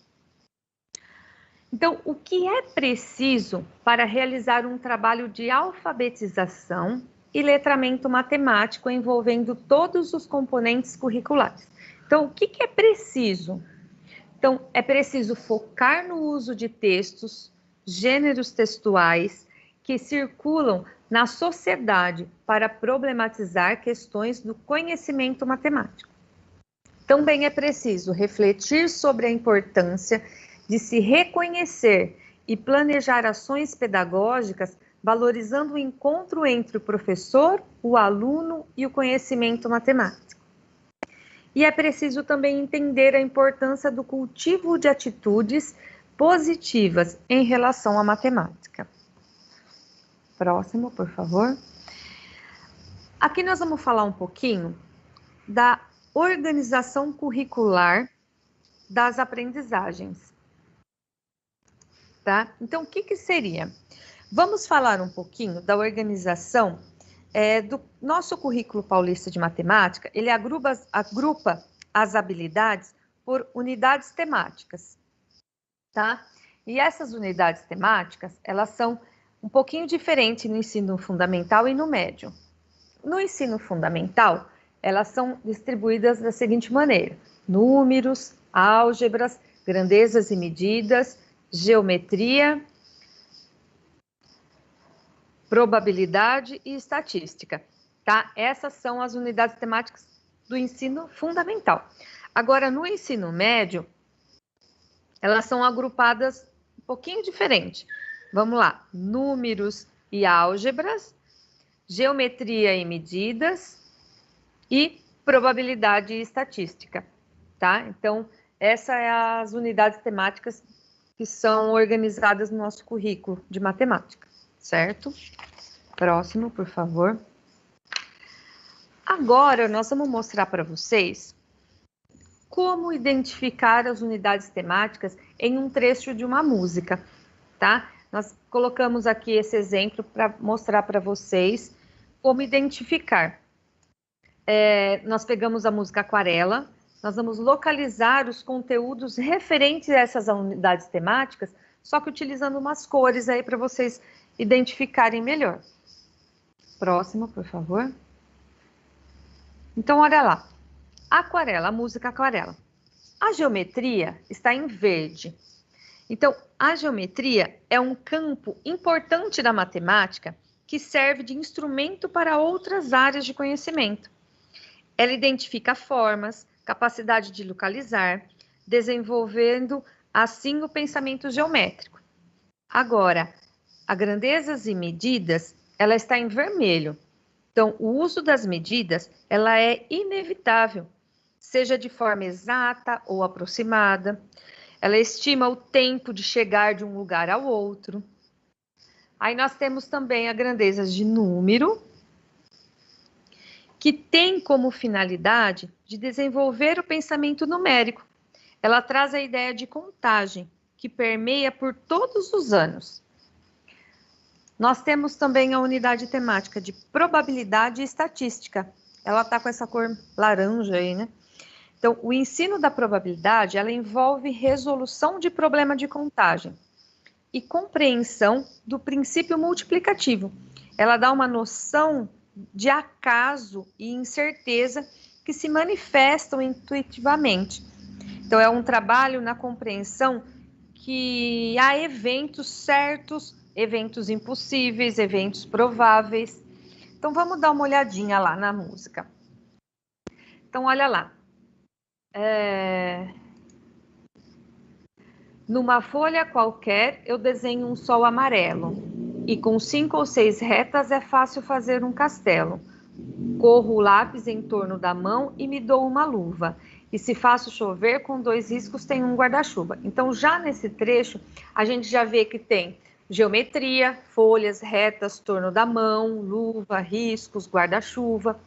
Speaker 2: Então, o que é preciso para realizar um trabalho de alfabetização e letramento matemático envolvendo todos os componentes curriculares? Então, o que é preciso? Então, é preciso focar no uso de textos, gêneros textuais que circulam na sociedade para problematizar questões do conhecimento matemático. Também é preciso refletir sobre a importância de se reconhecer e planejar ações pedagógicas valorizando o encontro entre o professor, o aluno e o conhecimento matemático. E é preciso também entender a importância do cultivo de atitudes positivas em relação à matemática. Próximo, por favor. Aqui nós vamos falar um pouquinho da organização curricular das aprendizagens. Tá? Então, o que seria? Vamos falar um pouquinho da organização do nosso currículo paulista de matemática. Ele agrupa as habilidades por unidades temáticas, tá? E essas unidades temáticas, elas são um pouquinho diferentes no ensino fundamental e no médio. No ensino fundamental, elas são distribuídas da seguinte maneira: números, álgebras, grandezas e medidas, geometria, probabilidade e estatística, tá? Essas são as unidades temáticas do ensino fundamental. Agora, no ensino médio, elas são agrupadas um pouquinho diferente. Vamos lá, números e álgebras, geometria e medidas e probabilidade e estatística, tá? Então, essas são as unidades temáticas que são organizadas no nosso currículo de matemática, certo? Próximo, por favor. Agora, nós vamos mostrar para vocês como identificar as unidades temáticas em um trecho de uma música, tá? Nós colocamos aqui esse exemplo para mostrar para vocês como identificar. Nós pegamos a música Aquarela, nós vamos localizar os conteúdos referentes a essas unidades temáticas, só que utilizando umas cores aí para vocês identificarem melhor. Próximo, por favor. Então, olha lá. Aquarela, a música Aquarela. A geometria está em verde. Então, a geometria é um campo importante da matemática que serve de instrumento para outras áreas de conhecimento. Ela identifica formas, capacidade de localizar, desenvolvendo assim o pensamento geométrico. Agora, a grandezas e medidas, ela está em vermelho. Então, o uso das medidas, ela é inevitável, seja de forma exata ou aproximada. Ela estima o tempo de chegar de um lugar ao outro. Aí nós temos também a grandezas de número, que tem como finalidade de desenvolver o pensamento numérico. Ela traz a ideia de contagem, que permeia por todos os anos. Nós temos também a unidade temática de probabilidade e estatística. Ela está com essa cor laranja aí, né? Então, o ensino da probabilidade, ela envolve resolução de problema de contagem e compreensão do princípio multiplicativo. Ela dá uma noção de acaso e incerteza que se manifestam intuitivamente. Então, é um trabalho na compreensão que há eventos certos, eventos impossíveis, eventos prováveis. Então, vamos dar uma olhadinha lá na música. Então, olha lá. Numa folha qualquer, eu desenho um sol amarelo. E com 5 ou 6 retas é fácil fazer um castelo. Corro o lápis em torno da mão e me dou uma luva. E se faço chover, com 2 riscos tenho um guarda-chuva. Então, já nesse trecho, a gente já vê que tem geometria, folhas, retas, torno da mão, luva, riscos, guarda-chuva.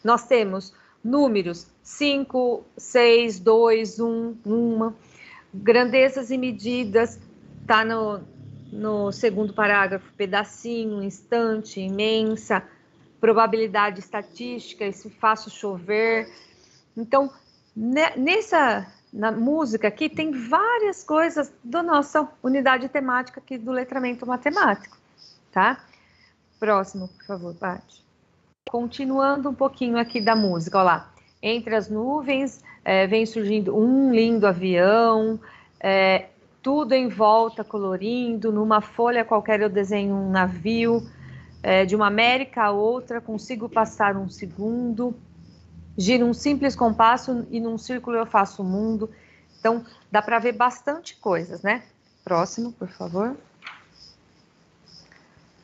Speaker 2: Nós temos números 5, 6, 2, 1, 1. Grandezas e medidas, está no segundo parágrafo, pedacinho, instante, imensa, probabilidade estatística, esse faço chover. Então, na música aqui tem várias coisas da nossa unidade temática aqui do letramento matemático, tá? Próximo, por favor, Paty. Continuando um pouquinho aqui da música, olha lá. Entre as nuvens, vem surgindo um lindo avião, tudo em volta colorindo, numa folha qualquer eu desenho um navio, de uma América a outra, consigo passar um segundo, giro um simples compasso e num círculo eu faço o mundo. Então, dá para ver bastante coisas, né? Próximo, por favor.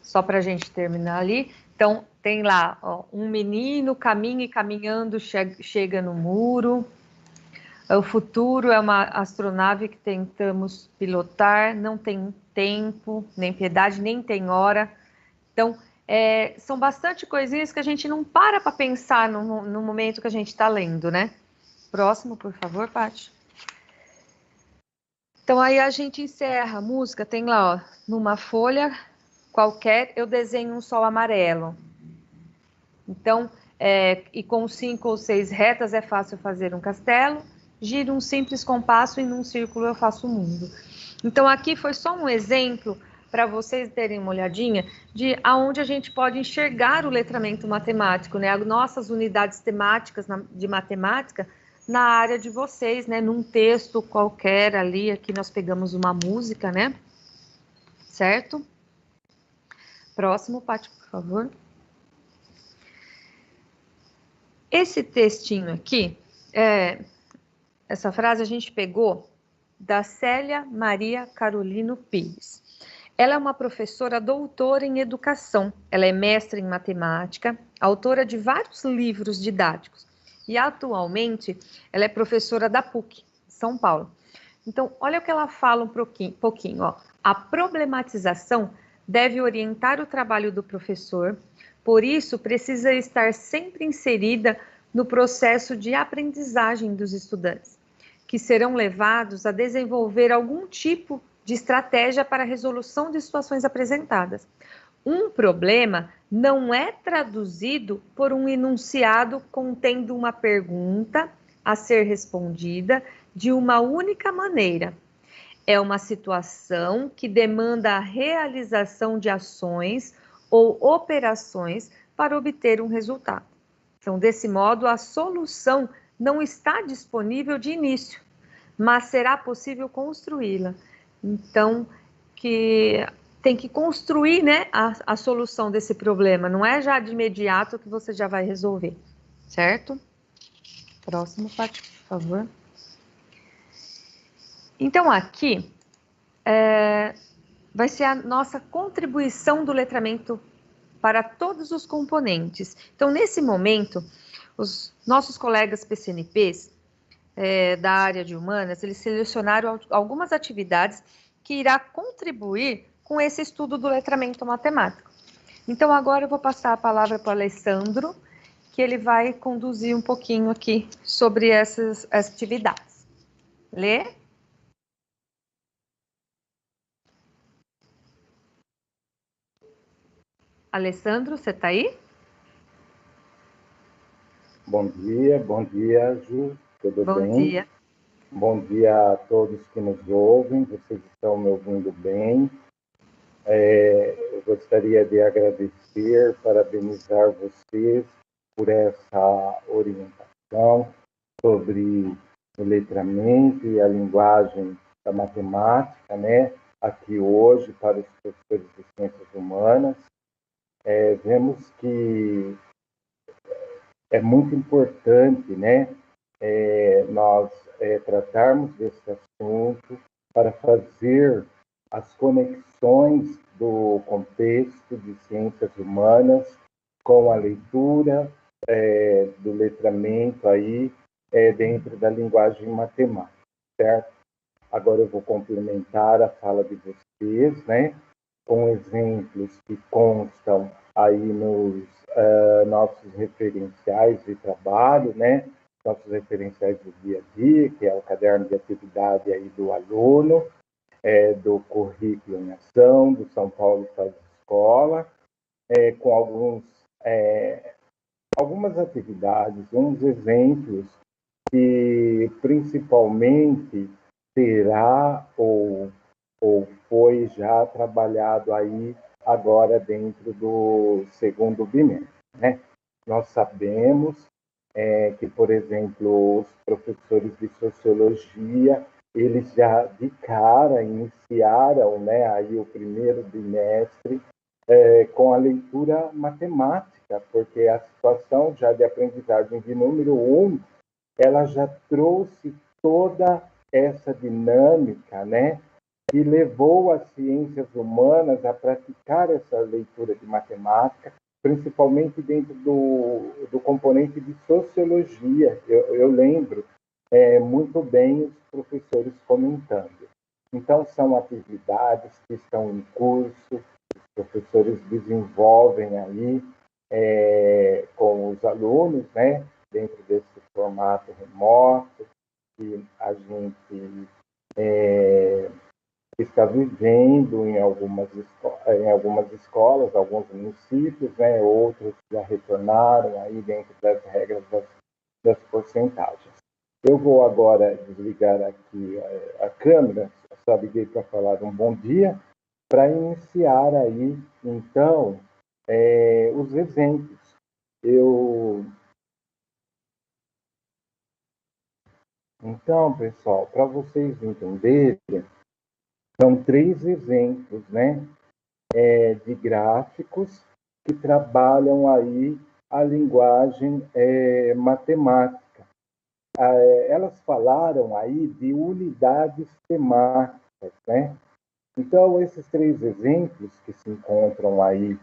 Speaker 2: Só para a gente terminar ali. Então, tem lá, ó, um menino caminha e caminhando chega no muro. O futuro é uma astronave que tentamos pilotar, não tem tempo, nem piedade, nem tem hora. Então, são bastante coisinhas que a gente não para pensar no momento que a gente está lendo, né? Próximo, por favor, Paty. Então, aí a gente encerra a música, tem lá, ó, numa folha qualquer, eu desenho um sol amarelo. Então, e com 5 ou 6 retas é fácil fazer um castelo, giro um simples compasso e num círculo eu faço o mundo. Então, aqui foi só um exemplo para vocês terem uma olhadinha de aonde a gente pode enxergar o letramento matemático, né? As nossas unidades temáticas de matemática na área de vocês, né? Num texto qualquer ali, aqui nós pegamos uma música, né? Certo? Próximo, Paty, por favor. Esse textinho aqui, essa frase a gente pegou da Célia Maria Carolino Pires. Ela é uma professora doutora em educação, ela é mestra em matemática, autora de vários livros didáticos e atualmente ela é professora da PUC, São Paulo. Então, olha o que ela fala um pouquinho, ó. A problematização deve orientar o trabalho do professor, por isso precisa estar sempre inserida no processo de aprendizagem dos estudantes, que serão levados a desenvolver algum tipo de estratégia para a resolução de situações apresentadas. Um problema não é traduzido por um enunciado contendo uma pergunta a ser respondida de uma única maneira. É uma situação que demanda a realização de ações ou operações para obter um resultado. Então, desse modo, a solução não está disponível de início, mas será possível construí-la. Então, que tem que construir, né, a solução desse problema, não é já de imediato que você já vai resolver, certo? Próximo, Paty, por favor. Então, aqui vai ser a nossa contribuição do letramento para todos os componentes. Então, nesse momento, os nossos colegas PCNPs da área de humanas, eles selecionaram algumas atividades que irá contribuir com esse estudo do letramento matemático. Então, agora eu vou passar a palavra para o Alessandro, que ele vai conduzir um pouquinho aqui sobre essas atividades. Lê? Alessandro, você está aí?
Speaker 3: Bom dia, Ju, tudo bem?
Speaker 2: Bom dia.
Speaker 3: Bom dia a todos que nos ouvem, vocês estão me ouvindo bem. Eu gostaria de agradecer, parabenizar vocês por essa orientação sobre o letramento e a linguagem da matemática, né? Aqui hoje para os professores de ciências humanas. Vemos que é muito importante, né, nós tratarmos desse assunto para fazer as conexões do contexto de ciências humanas com a leitura do letramento aí dentro da linguagem matemática, certo? Agora eu vou complementar a fala de vocês, né, com exemplos que constam aí nos nossos referenciais de trabalho, né, nossos referenciais do dia a dia, que é o caderno de atividade aí do aluno, do currículo em ação, do São Paulo Faz Escola, com algumas atividades, uns exemplos que principalmente será ou foi já trabalhado aí agora dentro do segundo bimestre, né? Nós sabemos que, por exemplo, os professores de sociologia, eles já de cara iniciaram, né, aí o primeiro bimestre com a leitura matemática, porque a situação já de aprendizagem de número 1, ela já trouxe toda essa dinâmica, né, que levou as ciências humanas a praticar essa leitura de matemática, principalmente dentro do componente de sociologia. Eu lembro muito bem os professores comentando. Então, são atividades que estão em curso, os professores desenvolvem aí com os alunos, né, dentro desse formato remoto, que a gente está vivendo em algumas escolas, alguns municípios, né, outros já retornaram aí dentro das regras das porcentagens. Eu vou agora desligar aqui a câmera, só liguei para falar um bom dia, para iniciar aí, então, os exemplos. Então, pessoal, para vocês entenderem, são 3 exemplos, né, de gráficos que trabalham aí a linguagem matemática. Elas falaram aí de unidades temáticas, né? Então, esses 3 exemplos que se encontram aí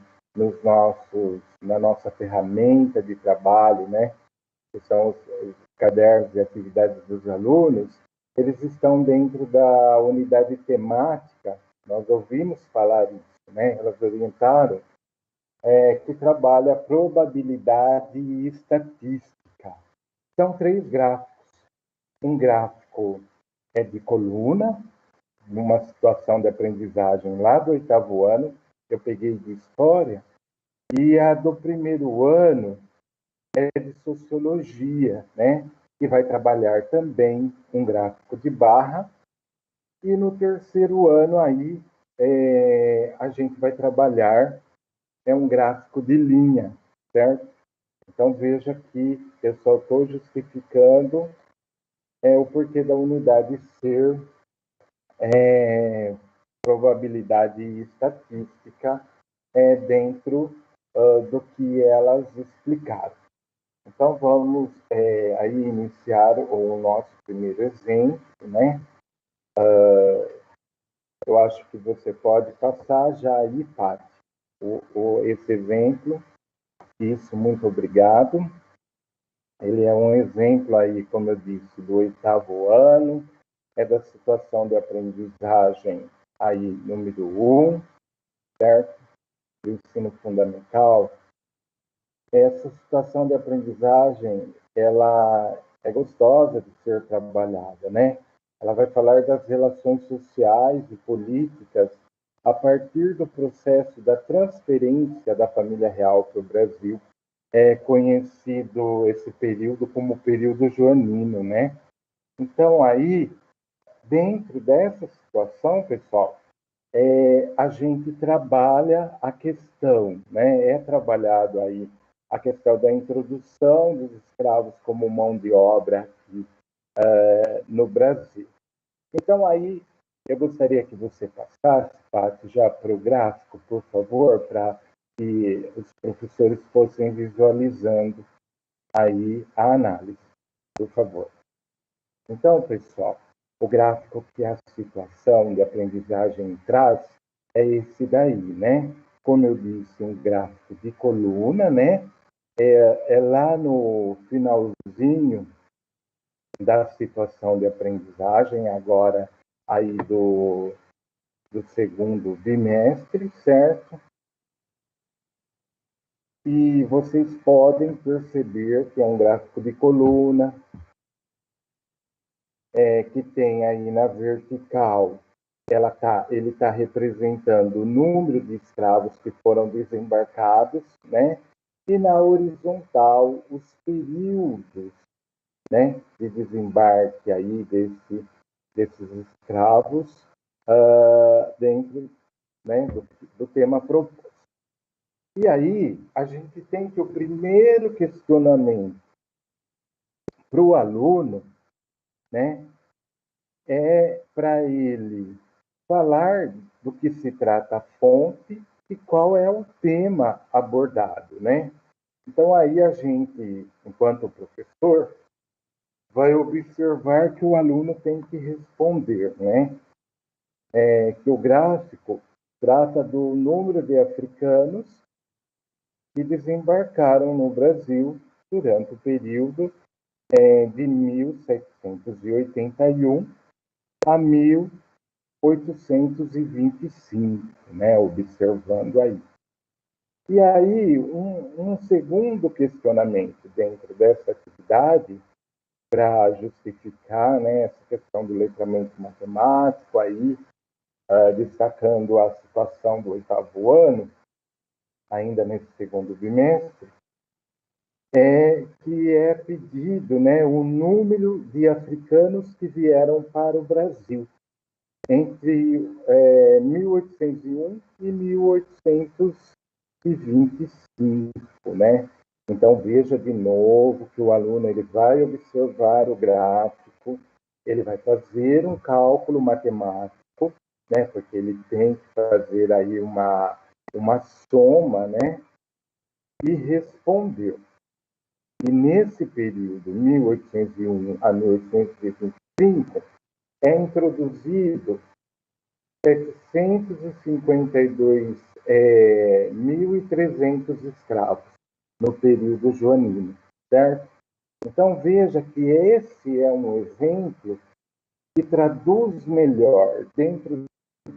Speaker 3: na nossa ferramenta de trabalho, né, que são os cadernos de atividades dos alunos, eles estão dentro da unidade temática. Nós ouvimos falar isso, né? Elas orientaram que trabalha probabilidade e estatística. São 3 gráficos. Um gráfico é de coluna, numa situação de aprendizagem lá do 8º ano, eu peguei de história, e a do 1º ano é de sociologia, né? Que vai trabalhar também um gráfico de barra, e no 3º ano aí a gente vai trabalhar um gráfico de linha, certo? Então veja que eu só estou justificando o porquê da unidade ser probabilidade e estatística dentro do que elas explicaram. Então, vamos aí iniciar o nosso primeiro exemplo, né? Eu acho que você pode passar já aí, Paty, esse exemplo. Isso, muito obrigado. Ele é um exemplo aí, como eu disse, do 8º ano, é da situação de aprendizagem aí, número 1, certo? Do ensino fundamental. Essa situação de aprendizagem, ela é gostosa de ser trabalhada, né? Ela vai falar das relações sociais e políticas a partir do processo da transferência da família real para o Brasil. É conhecido esse período como período joanino, né? Então, aí, dentro dessa situação, pessoal, a gente trabalha a questão, né? É trabalhado aí a questão da introdução dos escravos como mão de obra aqui, no Brasil. Então, aí, eu gostaria que você passasse, Paty, já para o gráfico, por favor, para que os professores fossem visualizando aí a análise, por favor. Então, pessoal, o gráfico que a situação de aprendizagem traz é esse daí, né? Como eu disse, um gráfico de coluna, né? É lá no finalzinho da situação de aprendizagem, agora aí do 2º bimestre, certo? E vocês podem perceber que é um gráfico de coluna, que tem aí na vertical, ele está representando o número de escravos que foram desembarcados, né? E na horizontal, os períodos, né, de desembarque aí desses escravos dentro, né, do tema proposto. E aí, a gente tem que o primeiro questionamento para o aluno, né, é para ele falar do que se trata a fonte e qual é o tema abordado, né? Então, aí a gente, enquanto professor, vai observar que o aluno tem que responder, né? Que o gráfico trata do número de africanos que desembarcaram no Brasil durante o período de 1781 a 1825, né? Observando aí. E aí, um segundo questionamento dentro dessa atividade, para justificar, né, essa questão do letramento matemático, aí, destacando a situação do 8º ano, ainda nesse 2º bimestre, que é pedido, né, o número de africanos que vieram para o Brasil entre 1801 e 1825, né? Então, veja de novo que o aluno ele vai observar o gráfico, ele vai fazer um cálculo matemático, né? Porque ele tem que fazer aí uma soma, né? E responder. E nesse período, 1801 a 1825, é introduzido 752.300 escravos no período joanino, certo? Então, veja que esse é um exemplo que traduz melhor, dentro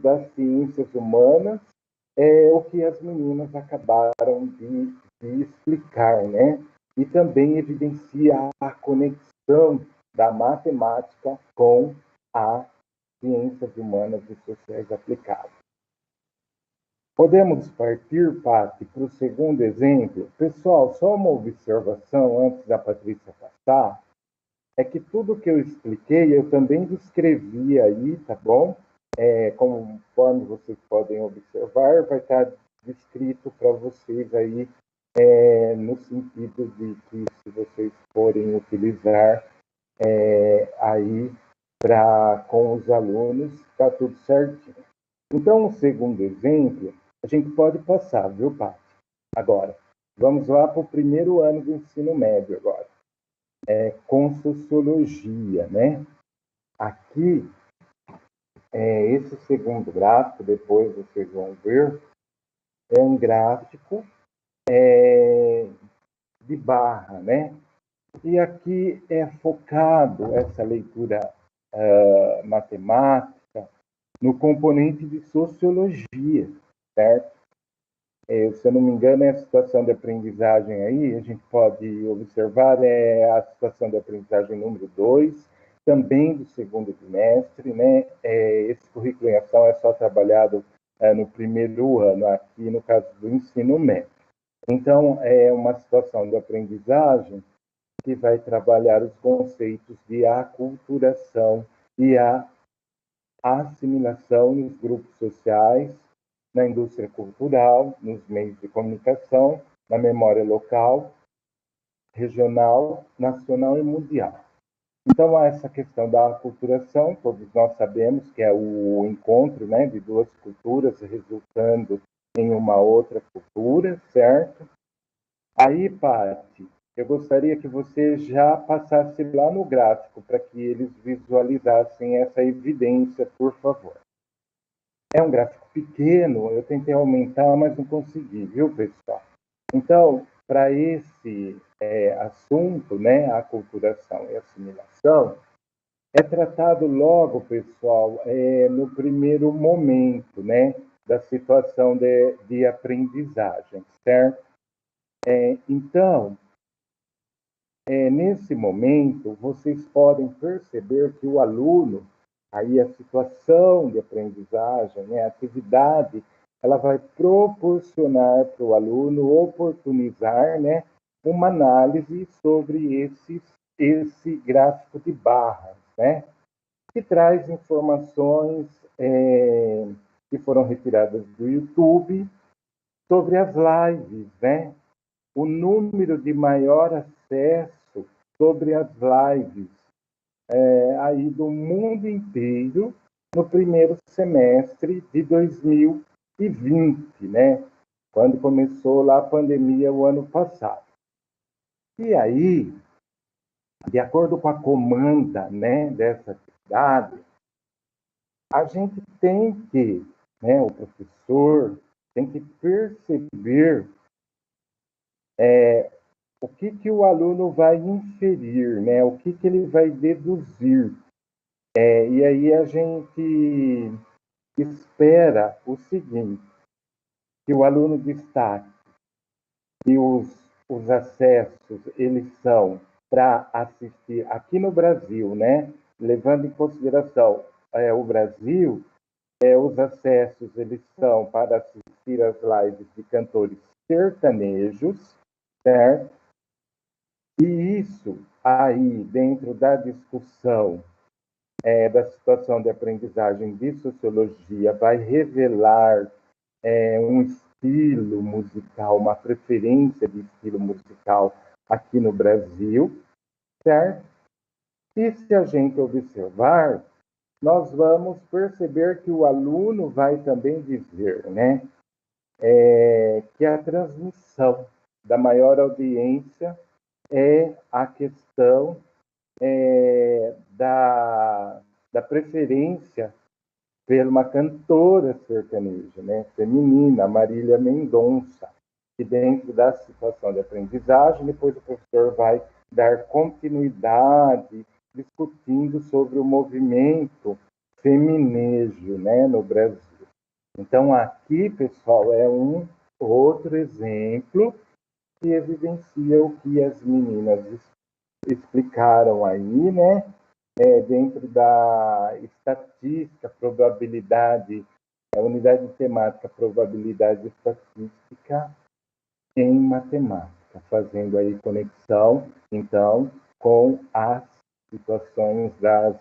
Speaker 3: das ciências humanas, o que as meninas acabaram de explicar, né? E também evidencia a conexão da matemática com as ciências humanas e sociais aplicadas. Podemos partir, Pati, para o segundo exemplo. Pessoal, só uma observação antes da Patrícia passar, é que tudo que eu expliquei, eu também descrevi aí, tá bom? Conforme vocês podem observar, vai estar descrito para vocês aí, no sentido de que se vocês forem utilizar aí com os alunos, está tudo certinho. Então, o segundo exemplo, a gente pode passar, viu, Paty? Agora, vamos lá para o primeiro ano do ensino médio agora. Com sociologia, né? Aqui, esse segundo gráfico, depois vocês vão ver, é um gráfico de barra, né? E aqui é focado essa leitura matemática no componente de sociologia, certo? Se eu não me engano, é a situação de aprendizagem aí, a gente pode observar, a situação de aprendizagem número 2, também do segundo trimestre, né? Esse currículo em ação é só trabalhado no primeiro ano, aqui no caso do ensino médio. Então, é uma situação de aprendizagem que vai trabalhar os conceitos de aculturação e a assimilação nos grupos sociais, na indústria cultural, nos meios de comunicação, na memória local, regional, nacional e mundial. Então, essa questão da aculturação, todos nós sabemos que é o encontro, né, de duas culturas resultando em uma outra cultura, certo? Aí, Paty, eu gostaria que você já passasse lá no gráfico para que eles visualizassem essa evidência, por favor. É um gráfico pequeno, eu tentei aumentar, mas não consegui, viu, pessoal? Então, para esse assunto, né, a aculturação e assimilação, é tratado logo, pessoal, no primeiro momento, né, da situação de aprendizagem, certo? Então, nesse momento, vocês podem perceber que o aluno, aí a situação de aprendizagem, né, a atividade, ela vai proporcionar para o aluno oportunizar, né, uma análise sobre esse gráfico de barras, né, que traz informações que foram retiradas do YouTube sobre as lives, né, o número de maior acesso sobre as lives aí do mundo inteiro no primeiro semestre de 2020, né? Quando começou lá a pandemia o ano passado. E aí, de acordo com a comanda, né, dessa atividade, a gente tem que, né, o professor tem que perceber o que o aluno vai inferir, né? O que ele vai deduzir. E aí a gente espera o seguinte, que o aluno destaque que os acessos, eles são para assistir aqui no Brasil, né? Levando em consideração o Brasil, os acessos, eles são para assistir as lives de cantores sertanejos, certo? E isso aí, dentro da discussão da situação de aprendizagem de sociologia, vai revelar um estilo musical, uma preferência de estilo musical aqui no Brasil, certo? E se a gente observar, nós vamos perceber que o aluno vai também dizer, né, que a transmissão da maior audiência é a questão da preferência por uma cantora sertaneja, né, feminina, Marília Mendonça, que dentro da situação de aprendizagem, depois o professor vai dar continuidade discutindo sobre o movimento feminejo, né, no Brasil. Então, aqui, pessoal, é um outro exemplo que evidencia o que as meninas explicaram aí, né, dentro da estatística, probabilidade, a unidade temática, probabilidade estatística em matemática, fazendo aí conexão, então, com as situações das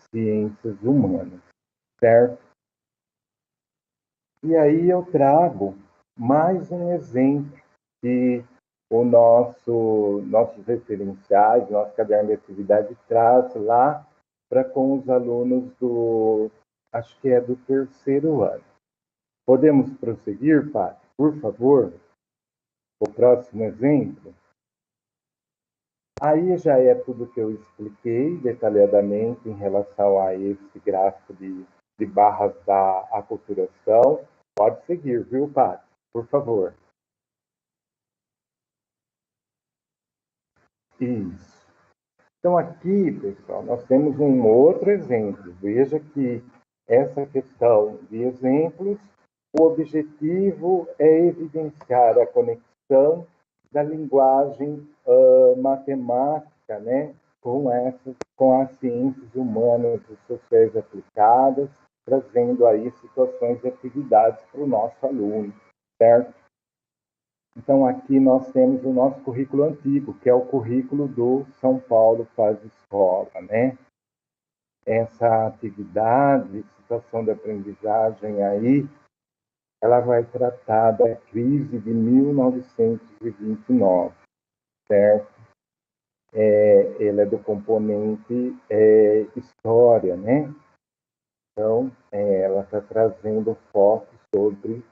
Speaker 3: ciências humanas, certo? E aí eu trago mais um exemplo que o nossos referenciais, nosso caderno de atividade traz lá para com os alunos acho que é do terceiro ano. Podemos prosseguir, Pátio, por favor? O próximo exemplo. Aí já é tudo que eu expliquei detalhadamente em relação a esse gráfico de barras da aculturação. Pode seguir, viu, Pátio? Por favor. Isso. Então, aqui, pessoal, nós temos um outro exemplo. Veja que essa questão de exemplos, o objetivo é evidenciar a conexão da linguagem matemática, né, com as ciências humanas e sociais aplicadas, trazendo aí situações e atividades para o nosso aluno, certo? Então, aqui nós temos o nosso currículo antigo, que é o currículo do São Paulo Faz Escola, né? Essa atividade, situação de aprendizagem aí, ela vai tratar da crise de 1929, certo? Ele é do componente história, né? Então, ela está trazendo foco sobre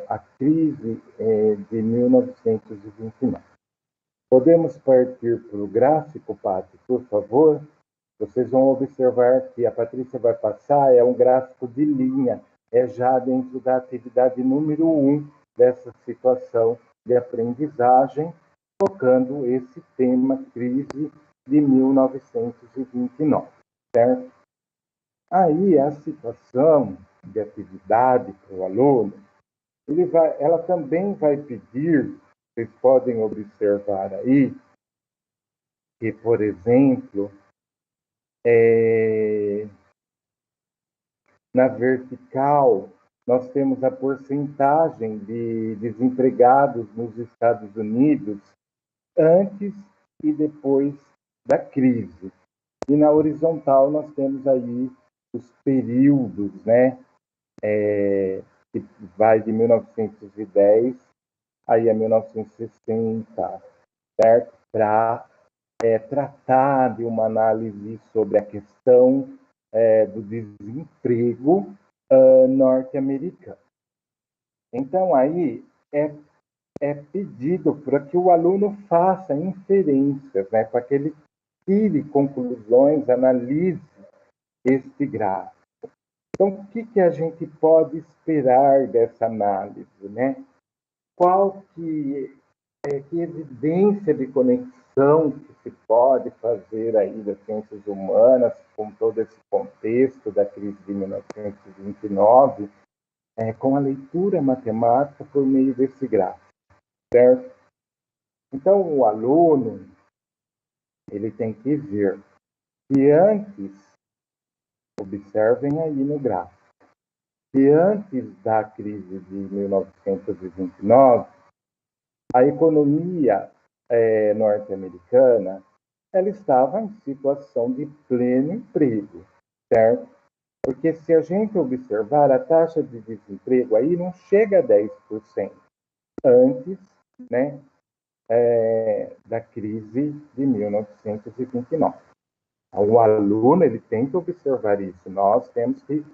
Speaker 3: a crise de 1929. Podemos partir para o gráfico, Pátio, por favor? Vocês vão observar que a Patrícia vai passar, é um gráfico de linha, é já dentro da atividade número 1 dessa situação de aprendizagem, tocando esse tema crise de 1929, certo? Aí a situação de atividade para o aluno, ela também vai pedir, vocês podem observar aí, que, por exemplo, na vertical, nós temos a porcentagem de desempregados nos Estados Unidos antes e depois da crise. E na horizontal, nós temos aí os períodos, né? Que vai de 1910 aí a 1960, certo? Para tratar de uma análise sobre a questão do desemprego norte-americano. Então, aí é pedido para que o aluno faça inferências, né, para que ele tire conclusões, analise este gráfico. Então, o que a gente pode esperar dessa análise, né? Qual que evidência de conexão que se pode fazer aí das ciências humanas com todo esse contexto da crise de 1929, com a leitura matemática por meio desse gráfico, certo? Então, o aluno, ele tem que ver que antes, observem aí no gráfico, que antes da crise de 1929, a economia norte-americana, ela estava em situação de pleno emprego, certo? Porque se a gente observar, a taxa de desemprego aí não chega a 10% antes, né, da crise de 1929. O aluno, ele tem que observar isso. Nós temos que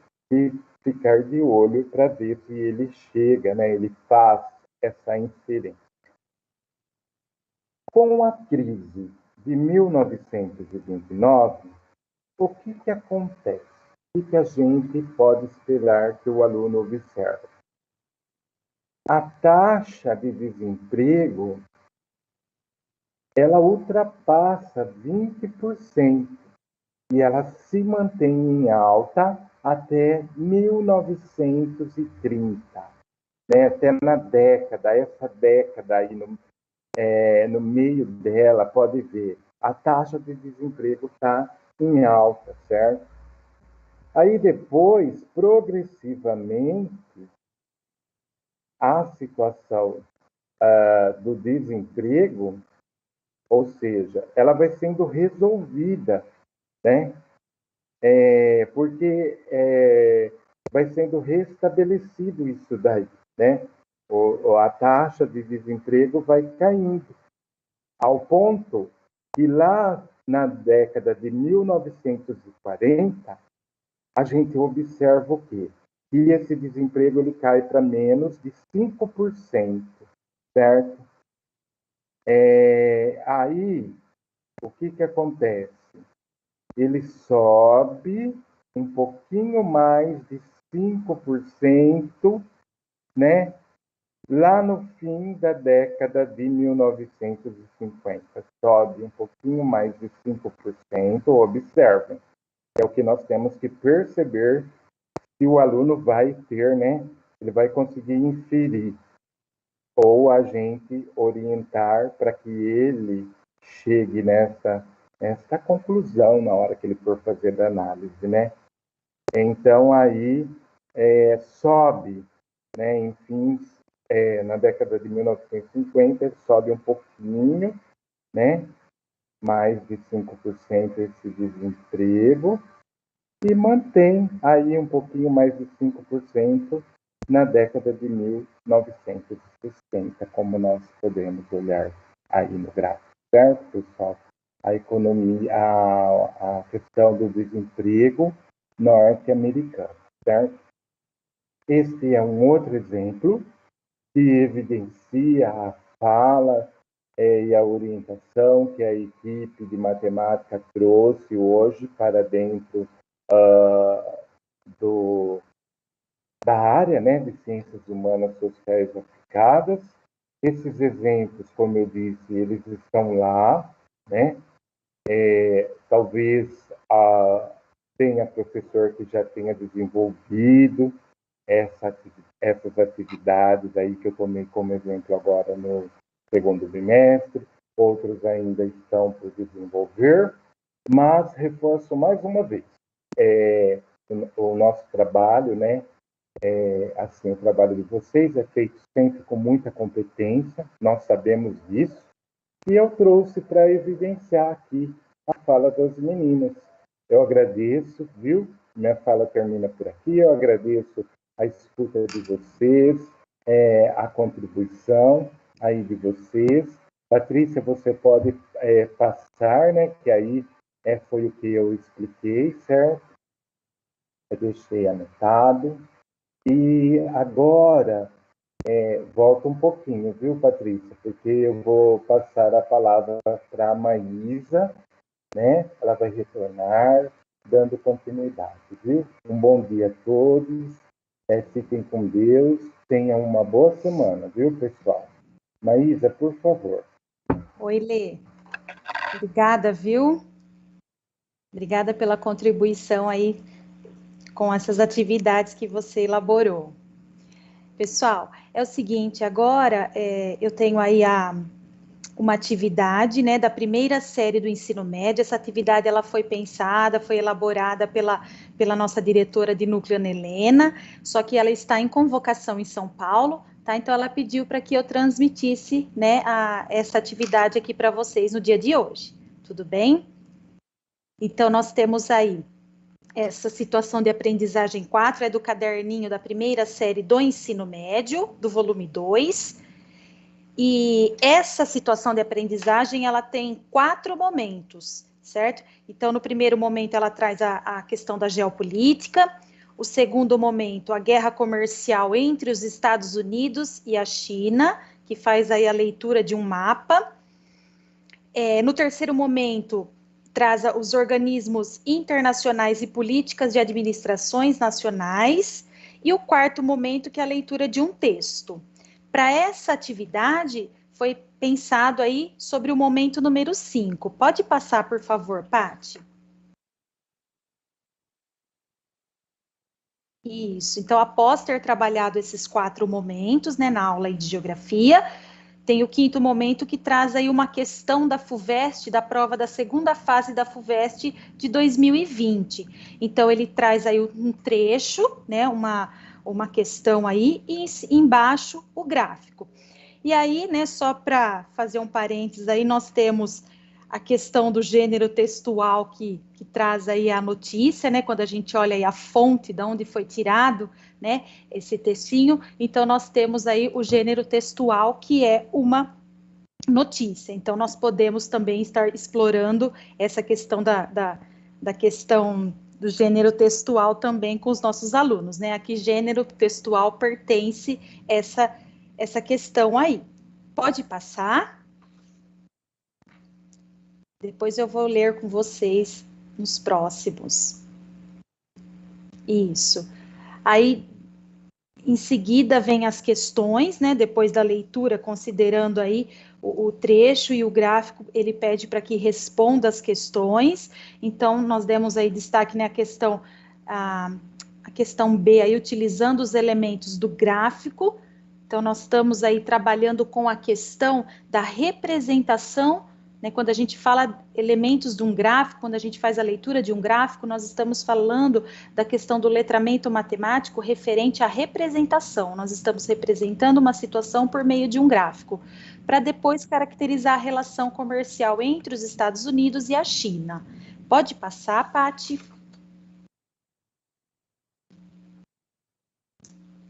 Speaker 3: ficar de olho para ver se ele chega, né, ele faz essa inferência. Com a crise de 1929, o que acontece? o que a gente pode esperar que o aluno observe? A taxa de desemprego, ela ultrapassa 20% e ela se mantém em alta até 1930, né? Até na década, essa década aí no meio dela, pode ver, a taxa de desemprego está em alta, certo? Aí depois, progressivamente, a situação do desemprego, ou seja, ela vai sendo resolvida, né? Porque vai sendo restabelecido isso daí, né? A taxa de desemprego vai caindo, ao ponto que lá na década de 1940, a gente observa o quê? Que esse desemprego ele cai para menos de 5%, certo? Aí, o que acontece? Ele sobe um pouquinho mais de 5%, né? Lá no fim da década de 1950, sobe um pouquinho mais de 5%, observem. É o que nós temos que perceber se o aluno vai ter, né? Ele vai conseguir inferir ou a gente orientar para que ele chegue nessa conclusão na hora que ele for fazer a análise, né? Então, aí sobe, né? Enfim, na década de 1950, sobe um pouquinho, né? Mais de 5% esse desemprego, e mantém aí um pouquinho mais de 5% na década de 1960, como nós podemos olhar aí no gráfico, certo, pessoal? A economia, a questão do desemprego norte-americano, certo? Este é um outro exemplo que evidencia a fala e a orientação que a equipe de matemática trouxe hoje para dentro da área, né, de ciências humanas sociais aplicadas. Esses exemplos, como eu disse, eles estão lá, né? Talvez tenha professor que já tenha desenvolvido essas atividades aí que eu tomei como exemplo agora no segundo bimestre, outros ainda estão por desenvolver, mas reforço mais uma vez, o nosso trabalho, né? Assim, o trabalho de vocês é feito sempre com muita competência, nós sabemos disso, e eu trouxe para evidenciar aqui a fala das meninas. Eu agradeço, viu? Minha fala termina por aqui, eu agradeço a escuta de vocês, a contribuição aí de vocês. Patrícia, você pode passar, né? Que aí foi o que eu expliquei, certo? Eu deixei anotado. E agora, volta um pouquinho, viu, Patrícia? Porque eu vou passar a palavra para a Maísa, né? Ela vai retornar, dando continuidade, viu? Um bom dia a todos, fiquem com Deus, tenham uma boa semana, viu, pessoal? Maísa, por favor.
Speaker 1: Oi, Lê. Obrigada, viu? Obrigada pela contribuição aí com essas atividades que você elaborou. Pessoal, é o seguinte, agora eu tenho aí uma atividade, né, da primeira série do ensino médio. Essa atividade ela foi pensada, foi elaborada pela nossa diretora de núcleo, Ana Helena, só que ela está em convocação em São Paulo, tá? Então ela pediu para que eu transmitisse, né, essa atividade aqui para vocês no dia de hoje. Tudo bem? Então nós temos aí essa situação de aprendizagem 4, é do caderninho da primeira série do ensino médio, do volume 2. E essa situação de aprendizagem, ela tem 4 momentos, certo? Então, no primeiro momento, ela traz a questão da geopolítica. O segundo momento, a guerra comercial entre os Estados Unidos e a China, que faz aí a leitura de um mapa. No terceiro momento, traz os organismos internacionais e políticas de administrações nacionais, e o quarto momento, que é a leitura de um texto. Para essa atividade, foi pensado aí sobre o momento número 5. Pode passar, por favor, Paty? Isso, então, após ter trabalhado esses 4 momentos, né, na aula de geografia, tem o quinto momento que traz aí uma questão da FUVEST, da prova da segunda fase da FUVEST de 2020. Então, ele traz aí um trecho, né, uma questão aí, e embaixo o gráfico. E aí, né, só para fazer um parênteses aí, nós temos a questão do gênero textual que traz aí a notícia, né, quando a gente olha aí a fonte de onde foi tirado, né, esse textinho, então nós temos aí o gênero textual, que é uma notícia. Então, nós podemos também estar explorando essa questão da questão do gênero textual também com os nossos alunos, né, a que gênero textual pertence essa questão aí. Pode passar? Depois eu vou ler com vocês nos próximos. Isso. Aí, em seguida, vem as questões, né? Depois da leitura, considerando aí o trecho e o gráfico, ele pede para que responda as questões. Então, nós demos aí destaque, né, a questão B, aí, utilizando os elementos do gráfico. Então, nós estamos aí trabalhando com a questão da representação, né, quando a gente fala elementos de um gráfico, quando a gente faz a leitura de um gráfico, nós estamos falando da questão do letramento matemático referente à representação. Nós estamos representando uma situação por meio de um gráfico, para depois caracterizar a relação comercial entre os Estados Unidos e a China. Pode passar, Paty?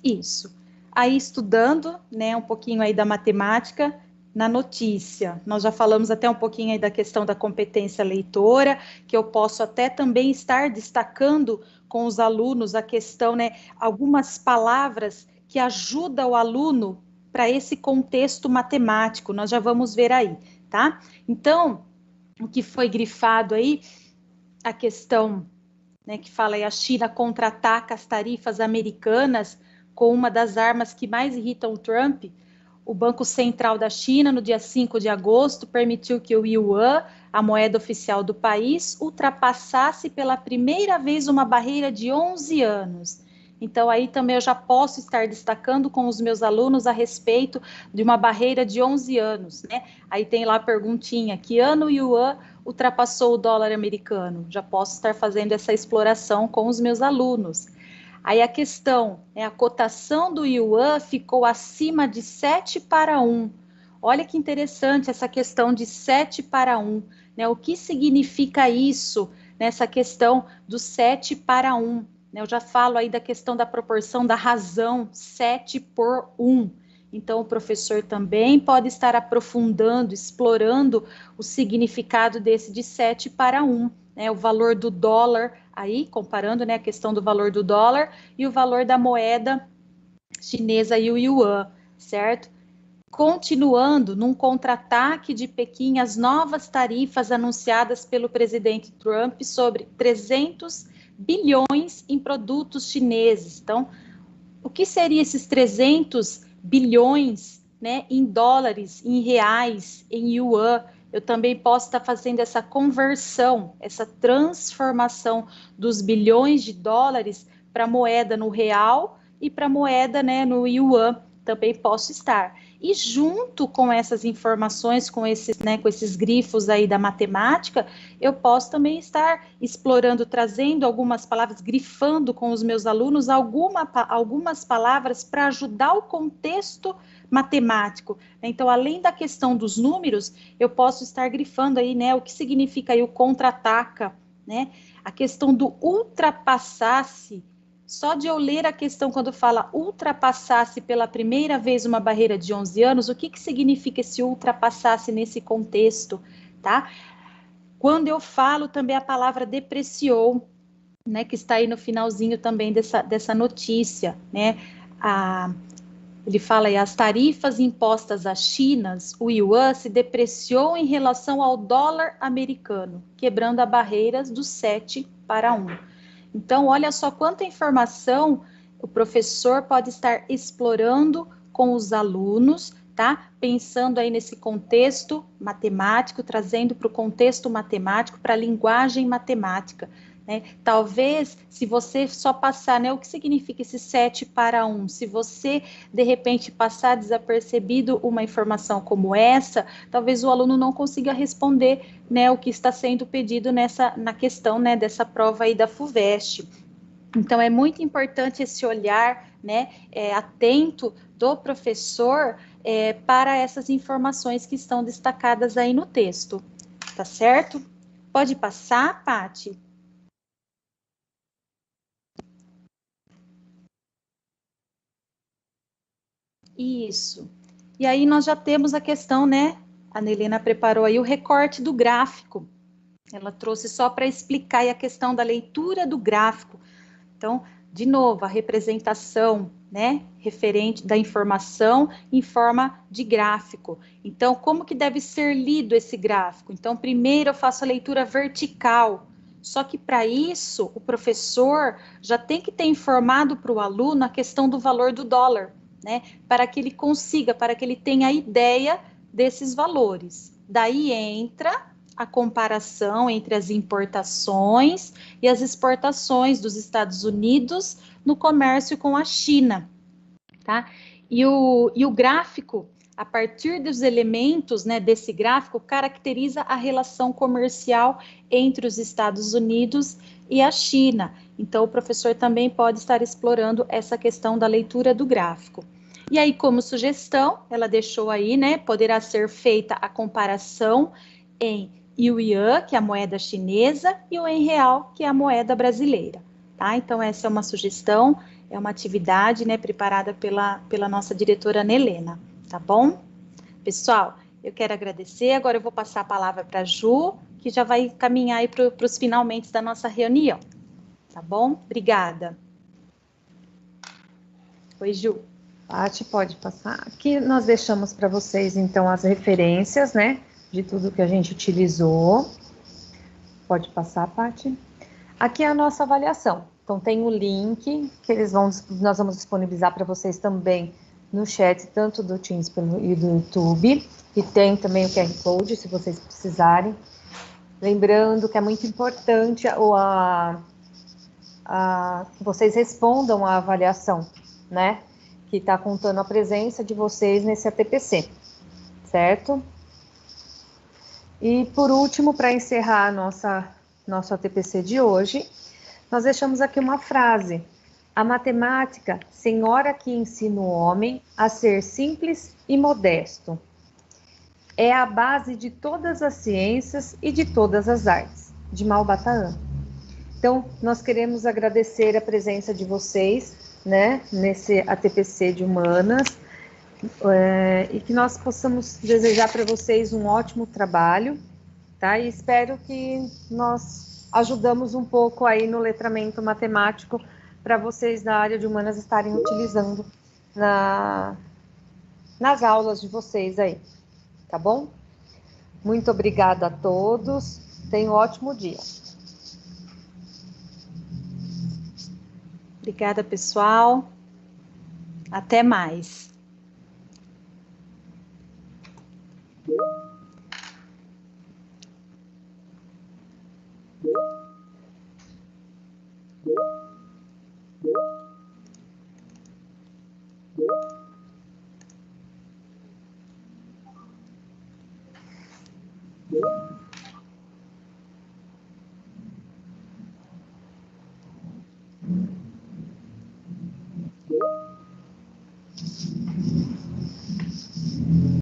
Speaker 1: Isso. Aí, estudando, né, um pouquinho aí da matemática, na notícia, nós já falamos até um pouquinho aí da questão da competência leitora, que eu posso até também estar destacando com os alunos a questão, né, algumas palavras que ajudam o aluno para esse contexto matemático, nós já vamos ver aí, tá? Então, o que foi grifado aí, a questão, né, que fala aí, a China contra-ataca as tarifas americanas com uma das armas que mais irritam o Trump. O Banco Central da China, no dia 5 de agosto, permitiu que o yuan, a moeda oficial do país, ultrapassasse pela primeira vez uma barreira de 11 anos. Então, aí também eu já posso estar destacando com os meus alunos a respeito de uma barreira de 11 anos, né? Aí tem lá a perguntinha, que ano o yuan ultrapassou o dólar americano? Já posso estar fazendo essa exploração com os meus alunos. Aí a questão, né, a cotação do yuan ficou acima de 7:1. Olha que interessante essa questão de 7:1, né? O que significa isso, nessa questão do 7:1? Né? Eu já falo aí da questão da proporção da razão, 7:1. Então, o professor também pode estar aprofundando, explorando o significado desse de 7:1. Né, o valor do dólar, aí comparando, né, a questão do valor do dólar e o valor da moeda chinesa e o yuan, certo? Continuando num contra-ataque de Pequim às novas tarifas anunciadas pelo presidente Trump sobre 300 bilhões em produtos chineses. Então, o que seriam esses 300 bilhões, né, em dólares, em reais, em yuan? Eu também posso estar fazendo essa conversão, essa transformação dos bilhões de dólares para moeda no real e para moeda, né, no yuan, também posso estar. E junto com essas informações, com esses grifos aí da matemática, eu posso também estar explorando, trazendo algumas palavras, grifando com os meus alunos algumas palavras para ajudar o contexto matemático. Então, além da questão dos números, eu posso estar grifando aí, né, o que significa aí o contra-ataca, né? A questão do ultrapassasse. Só de eu ler a questão quando fala ultrapassasse pela primeira vez uma barreira de 11 anos, o que significa esse ultrapassasse nesse contexto, tá? Quando eu falo também a palavra depreciou, né, que está aí no finalzinho também dessa notícia, né? Ele fala aí, as tarifas impostas à China, o yuan se depreciou em relação ao dólar americano, quebrando a barreira dos 7 para 1. Então, olha só quanta informação o professor pode estar explorando com os alunos, tá? Pensando aí nesse contexto matemático, trazendo para o contexto matemático, para a linguagem matemática. Né? Talvez, se você só passar, né, o que significa esse 7 para 1? Se você, de repente, passar desapercebido uma informação como essa, talvez o aluno não consiga responder, né, o que está sendo pedido na questão, né, dessa prova aí da FUVEST. Então, é muito importante esse olhar, né, atento do professor para essas informações que estão destacadas aí no texto, tá certo? Pode passar, Paty? Isso. E aí nós já temos a questão, né? A Nelena preparou aí o recorte do gráfico. Ela trouxe só para explicar aí a questão da leitura do gráfico. Então, de novo, a representação, né, referente da informação em forma de gráfico. Então, como que deve ser lido esse gráfico? Então, primeiro eu faço a leitura vertical. Só que para isso, o professor já tem que ter informado para o aluno a questão do valor do dólar, né? Para que ele consiga, para que ele tenha a ideia desses valores. Daí entra a comparação entre as importações e as exportações dos Estados Unidos no comércio com a China, tá? E o gráfico, a partir dos elementos, né, desse gráfico, caracteriza a relação comercial entre os Estados Unidos e a China. Então, o professor também pode estar explorando essa questão da leitura do gráfico. E aí, como sugestão, ela deixou aí, né, poderá ser feita a comparação em yuan, que é a moeda chinesa, e o em real, que é a moeda brasileira, tá? Então, essa é uma sugestão, é uma atividade, né, preparada pela nossa diretora Nelena, tá bom? Pessoal, eu quero agradecer, agora eu vou passar a palavra para a Ju, que já vai caminhar aí para os finalmente da nossa reunião, tá bom? Obrigada. Oi, Ju.
Speaker 2: Paty, pode passar. Aqui nós deixamos para vocês, então, as referências, né, de tudo que a gente utilizou. Pode passar, Paty. Aqui é a nossa avaliação. Então, tem o link que nós vamos disponibilizar para vocês também no chat, tanto do Teams e do YouTube. E tem também o QR Code, se vocês precisarem. Lembrando que é muito importante que vocês respondam à avaliação, né? Que está contando a presença de vocês nesse ATPC, certo? E por último, para encerrar nosso ATPC de hoje, nós deixamos aqui uma frase. A matemática, senhora que ensina o homem a ser simples e modesto, é a base de todas as ciências e de todas as artes, de Malba Tahan. Então, nós queremos agradecer a presença de vocês, né, nesse ATPC de Humanas, e que nós possamos desejar para vocês um ótimo trabalho, tá? E espero que nós ajudamos um pouco aí no letramento matemático para vocês da área de Humanas estarem utilizando nas aulas de vocês aí, tá bom? Muito obrigada a todos, tenham um ótimo dia.
Speaker 1: Obrigada, pessoal. Até mais.